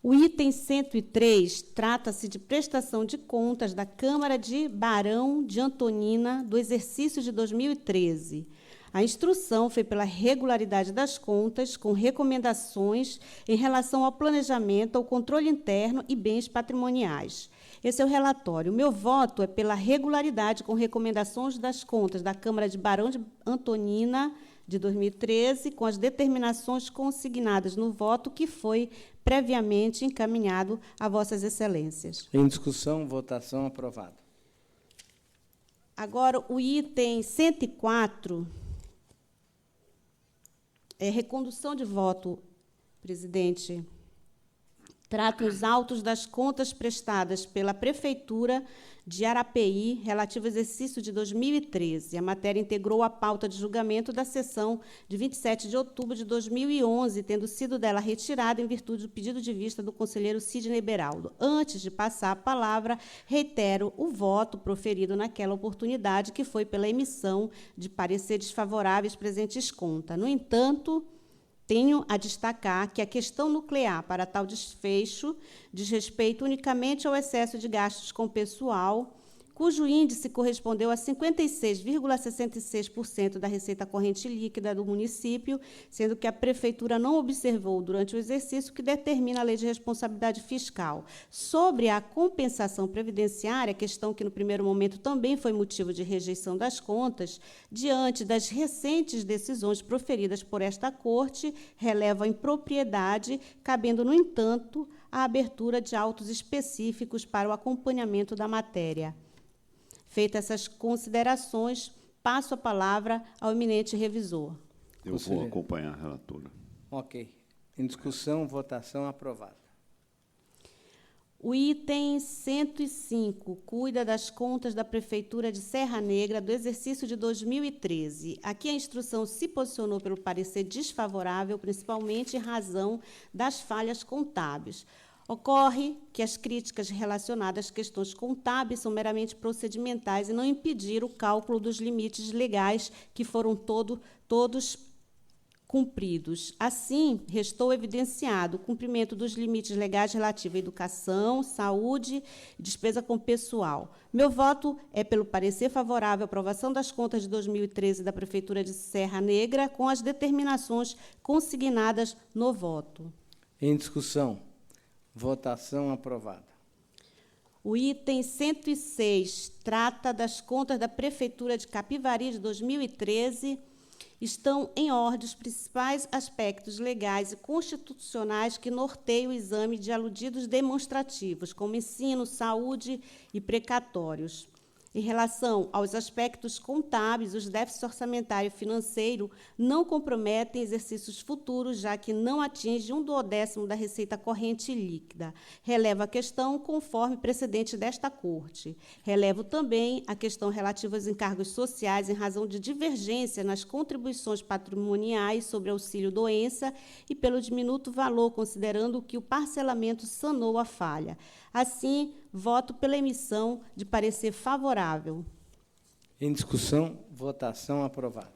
O item 103 trata-se de prestação de contas da Câmara de Barão de Antonina do exercício de 2013. A instrução foi pela regularidade das contas, com recomendações em relação ao planejamento, ao controle interno e bens patrimoniais. Esse é o relatório. O meu voto é pela regularidade, com recomendações das contas da Câmara de Barão de Antonina de 2013, com as determinações consignadas no voto que foi previamente encaminhado a Vossas Excelências. Em discussão, votação aprovada. Agora, o item 104 é recondução de voto, presidente. Trata os autos das contas prestadas pela Prefeitura de Arapeí, relativo ao exercício de 2013. A matéria integrou a pauta de julgamento da sessão de 27 de outubro de 2011, tendo sido dela retirada em virtude do pedido de vista do conselheiro Sidney Beraldo. Antes de passar a palavra, reitero o voto proferido naquela oportunidade, que foi pela emissão de pareceres favoráveis presentes conta. No entanto, tenho a destacar que a questão nuclear para tal desfecho diz respeito unicamente ao excesso de gastos com pessoal, cujo índice correspondeu a 56,66% da receita corrente líquida do município, sendo que a Prefeitura não observou durante o exercício que determina a Lei de Responsabilidade Fiscal. Sobre a compensação previdenciária, questão que, no primeiro momento, também foi motivo de rejeição das contas, diante das recentes decisões proferidas por esta Corte, releva a impropriedade, cabendo, no entanto, a abertura de autos específicos para o acompanhamento da matéria. Feitas essas considerações, passo a palavra ao eminente revisor. Eu vou acompanhar a relatora. Ok. Em discussão, votação, aprovado. O item 105 cuida das contas da Prefeitura de Serra Negra do exercício de 2013. Aqui a instrução se posicionou pelo parecer desfavorável, principalmente em razão das falhas contábeis. Ocorre que as críticas relacionadas às questões contábeis são meramente procedimentais e não impediram o cálculo dos limites legais que foram todos cumpridos. Assim, restou evidenciado o cumprimento dos limites legais relativos à educação, saúde e despesa com pessoal. Meu voto é pelo parecer favorável à aprovação das contas de 2013 da Prefeitura de Serra Negra, com as determinações consignadas no voto. Em discussão, votação, aprovada. O item 106 trata das contas da Prefeitura de Capivari de 2013. Estão em ordem os principais aspectos legais e constitucionais que norteiam o exame de aludidos demonstrativos, como ensino, saúde e precatórios. Em relação aos aspectos contábeis, os déficits orçamentário e financeiro não comprometem exercícios futuros, já que não atinge 1/10 da receita corrente líquida. Relevo a questão conforme precedente desta Corte. Relevo também a questão relativa aos encargos sociais em razão de divergência nas contribuições patrimoniais sobre auxílio-doença e pelo diminuto valor, considerando que o parcelamento sanou a falha. Assim, voto pela emissão de parecer favorável. Em discussão, votação, aprovada.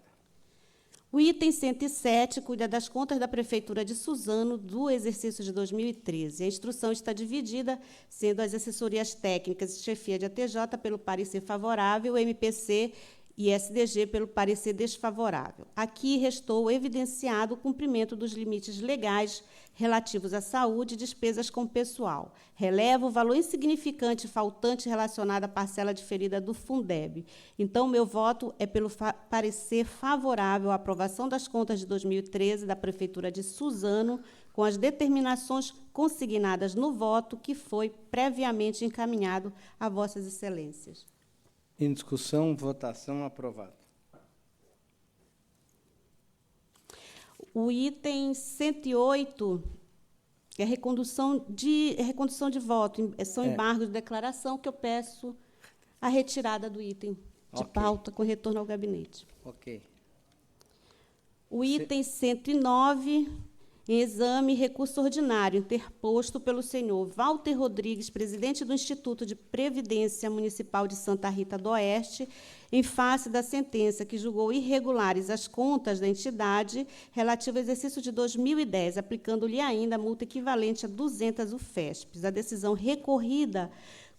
O item 107 cuida das contas da Prefeitura de Suzano do exercício de 2013. A instrução está dividida, sendo as assessorias técnicas e chefia de ATJ pelo parecer favorável, MPC e SDG pelo parecer desfavorável. Aqui restou evidenciado o cumprimento dos limites legais relativos à saúde e despesas com pessoal. Relevo o valor insignificante faltante relacionado à parcela diferida do Fundeb. Então, meu voto é pelo parecer favorável à aprovação das contas de 2013 da Prefeitura de Suzano, com as determinações consignadas no voto que foi previamente encaminhado a Vossas Excelências. Em discussão, votação, aprovado. O item 108 é recondução de voto, são embargos de declaração que eu peço a retirada do item de pauta com retorno ao gabinete. Ok. O item 109, em exame, recurso ordinário, interposto pelo senhor Walter Rodrigues, presidente do Instituto de Previdência Municipal de Santa Rita do Oeste, em face da sentença que julgou irregulares as contas da entidade relativa ao exercício de 2010, aplicando-lhe ainda a multa equivalente a 200 UFESPs. A decisão recorrida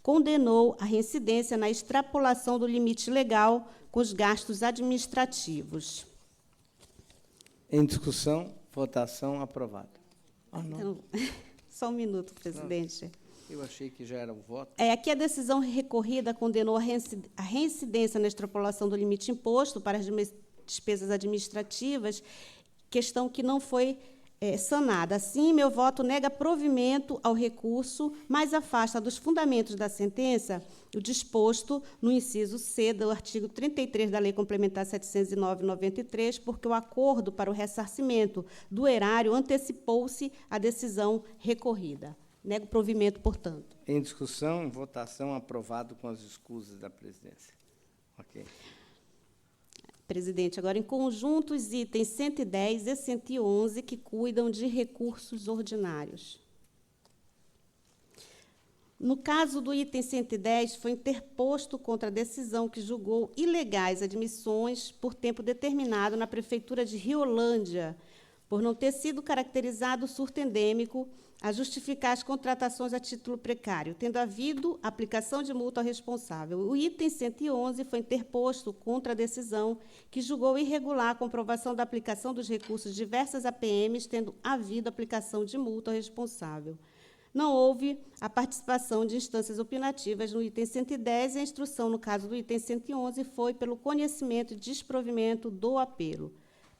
condenou a reincidência na extrapolação do limite legal com os gastos administrativos. Em discussão, votação, aprovada. Então, só um minuto, presidente. Eu achei que já era o voto. Aqui a decisão recorrida condenou a reincidência na extrapolação do limite imposto para as despesas administrativas, questão que não foi sanada. Assim, meu voto nega provimento ao recurso, mas afasta dos fundamentos da sentença o disposto no inciso C do artigo 33 da Lei Complementar 709/93, porque o acordo para o ressarcimento do erário antecipou-se à decisão recorrida. Nego provimento, portanto. Em discussão, votação, aprovado com as escusas da presidência. Ok. Presidente, agora, em conjunto, os itens 110 e 111, que cuidam de recursos ordinários. No caso do item 110, foi interposto contra a decisão que julgou ilegais admissões por tempo determinado na Prefeitura de Riolândia, por não ter sido caracterizado surto endêmico a justificar as contratações a título precário, tendo havido aplicação de multa ao responsável. O item 111 foi interposto contra a decisão que julgou irregular a comprovação da aplicação dos recursos de diversas APMs, tendo havido aplicação de multa ao responsável. Não houve a participação de instâncias opinativas no item 110 e a instrução, no caso do item 111, foi pelo conhecimento e desprovimento do apelo.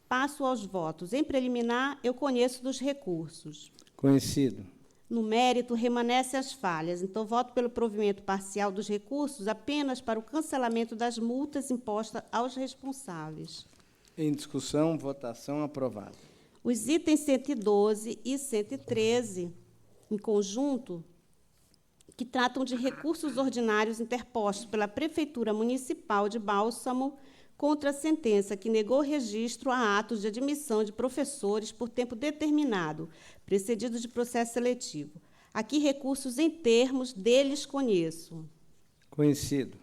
Passo aos votos. Em preliminar, eu conheço dos recursos. Conhecido. No mérito, remanescem as falhas. Então, voto pelo provimento parcial dos recursos apenas para o cancelamento das multas impostas aos responsáveis. Em discussão, votação aprovada. Os itens 112 e 113, em conjunto, que tratam de recursos ordinários interpostos pela Prefeitura Municipal de Bálsamo contra a sentença que negou registro a atos de admissão de professores por tempo determinado, precedido de processo seletivo. Aqui, recursos em termos deles conheço. Conhecido.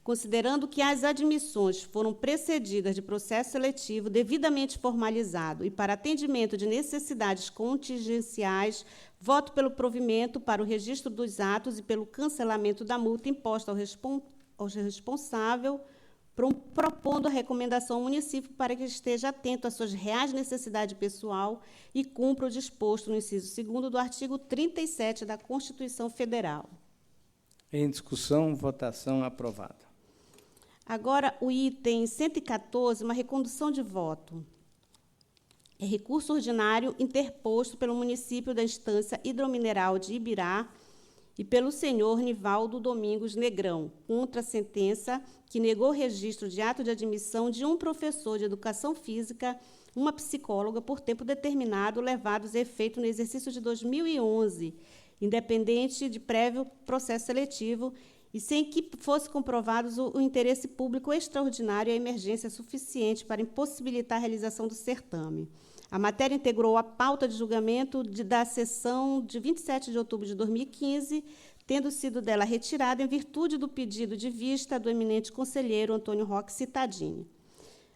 Considerando que as admissões foram precedidas de processo seletivo devidamente formalizado e para atendimento de necessidades contingenciais, voto pelo provimento para o registro dos atos e pelo cancelamento da multa imposta ao responsável, propondo a recomendação ao município para que esteja atento às suas reais necessidades pessoal e cumpra o disposto no inciso 2º do artigo 37 da Constituição Federal. Em discussão, votação aprovada. Agora, o item 114, uma recondução de voto. É recurso ordinário interposto pelo município da Instância Hidromineral de Ibirá e pelo senhor Nivaldo Domingos Negrão, contra a sentença que negou registro de ato de admissão de um professor de educação física, uma psicóloga, por tempo determinado, levados a efeito no exercício de 2011, independente de prévio processo seletivo, e sem que fosse comprovado o interesse público extraordinário e a emergência suficiente para impossibilitar a realização do certame. A matéria integrou a pauta de julgamento da sessão de 27 de outubro de 2015, tendo sido dela retirada em virtude do pedido de vista do eminente conselheiro Antônio Roque Cittadini.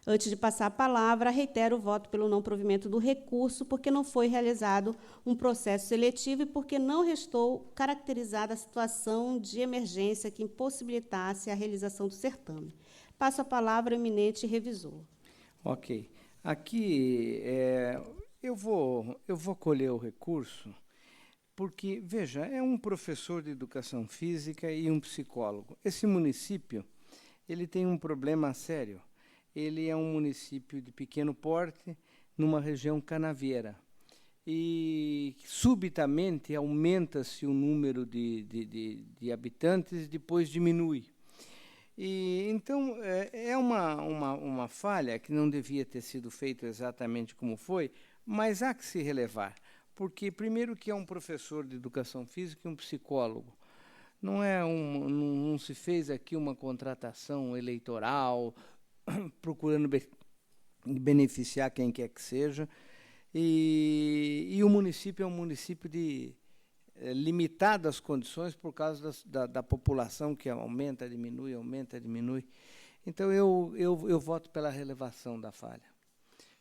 Antes de passar a palavra, reitero o voto pelo não provimento do recurso, porque não foi realizado um processo seletivo e porque não restou caracterizada a situação de emergência que impossibilitasse a realização do certame. Passo a palavra ao eminente revisor. Ok. Aqui, eu vou colher o recurso, porque, veja, é um professor de educação física e um psicólogo. Esse município ele tem um problema sério. Ele é um município de pequeno porte, numa região canavieira. E, subitamente, aumenta-se o número de habitantes, depois diminui. E, então, é uma falha que não devia ter sido feita exatamente como foi, mas há que se relevar, porque, primeiro, que é um professor de educação física e um psicólogo. Não se fez aqui uma contratação eleitoral, procurando beneficiar quem quer que seja, e o município é um município de limitadas condições por causa da população que aumenta, diminui. Então, eu voto pela relevação da falha.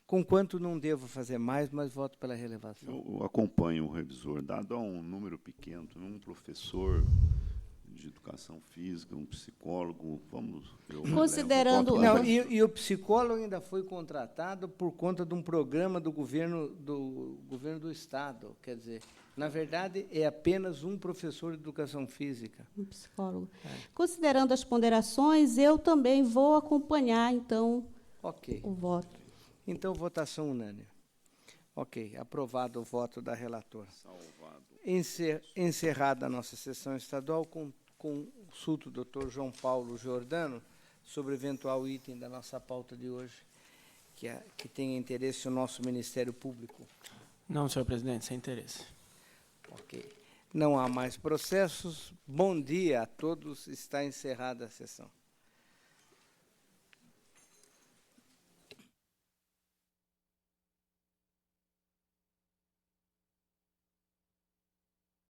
Conquanto não devo fazer mais, mas voto pela relevação. Eu acompanho o revisor. Dado a um número pequeno, um professor de educação física, um psicólogo, Considerando... Não, e o psicólogo ainda foi contratado por conta de um programa do governo do Estado. Quer dizer, na verdade, é apenas um professor de educação física. Um psicólogo. Considerando as ponderações, eu também vou acompanhar, então, o voto. Então, votação unânime. Ok, aprovado o voto da relatora. Encerrada a nossa sessão estadual, consulto o doutor João Paulo Giordano sobre eventual item da nossa pauta de hoje, que tenha interesse o nosso Ministério Público. Não, senhor presidente, sem interesse. Ok. Não há mais processos. Bom dia a todos. Está encerrada a sessão.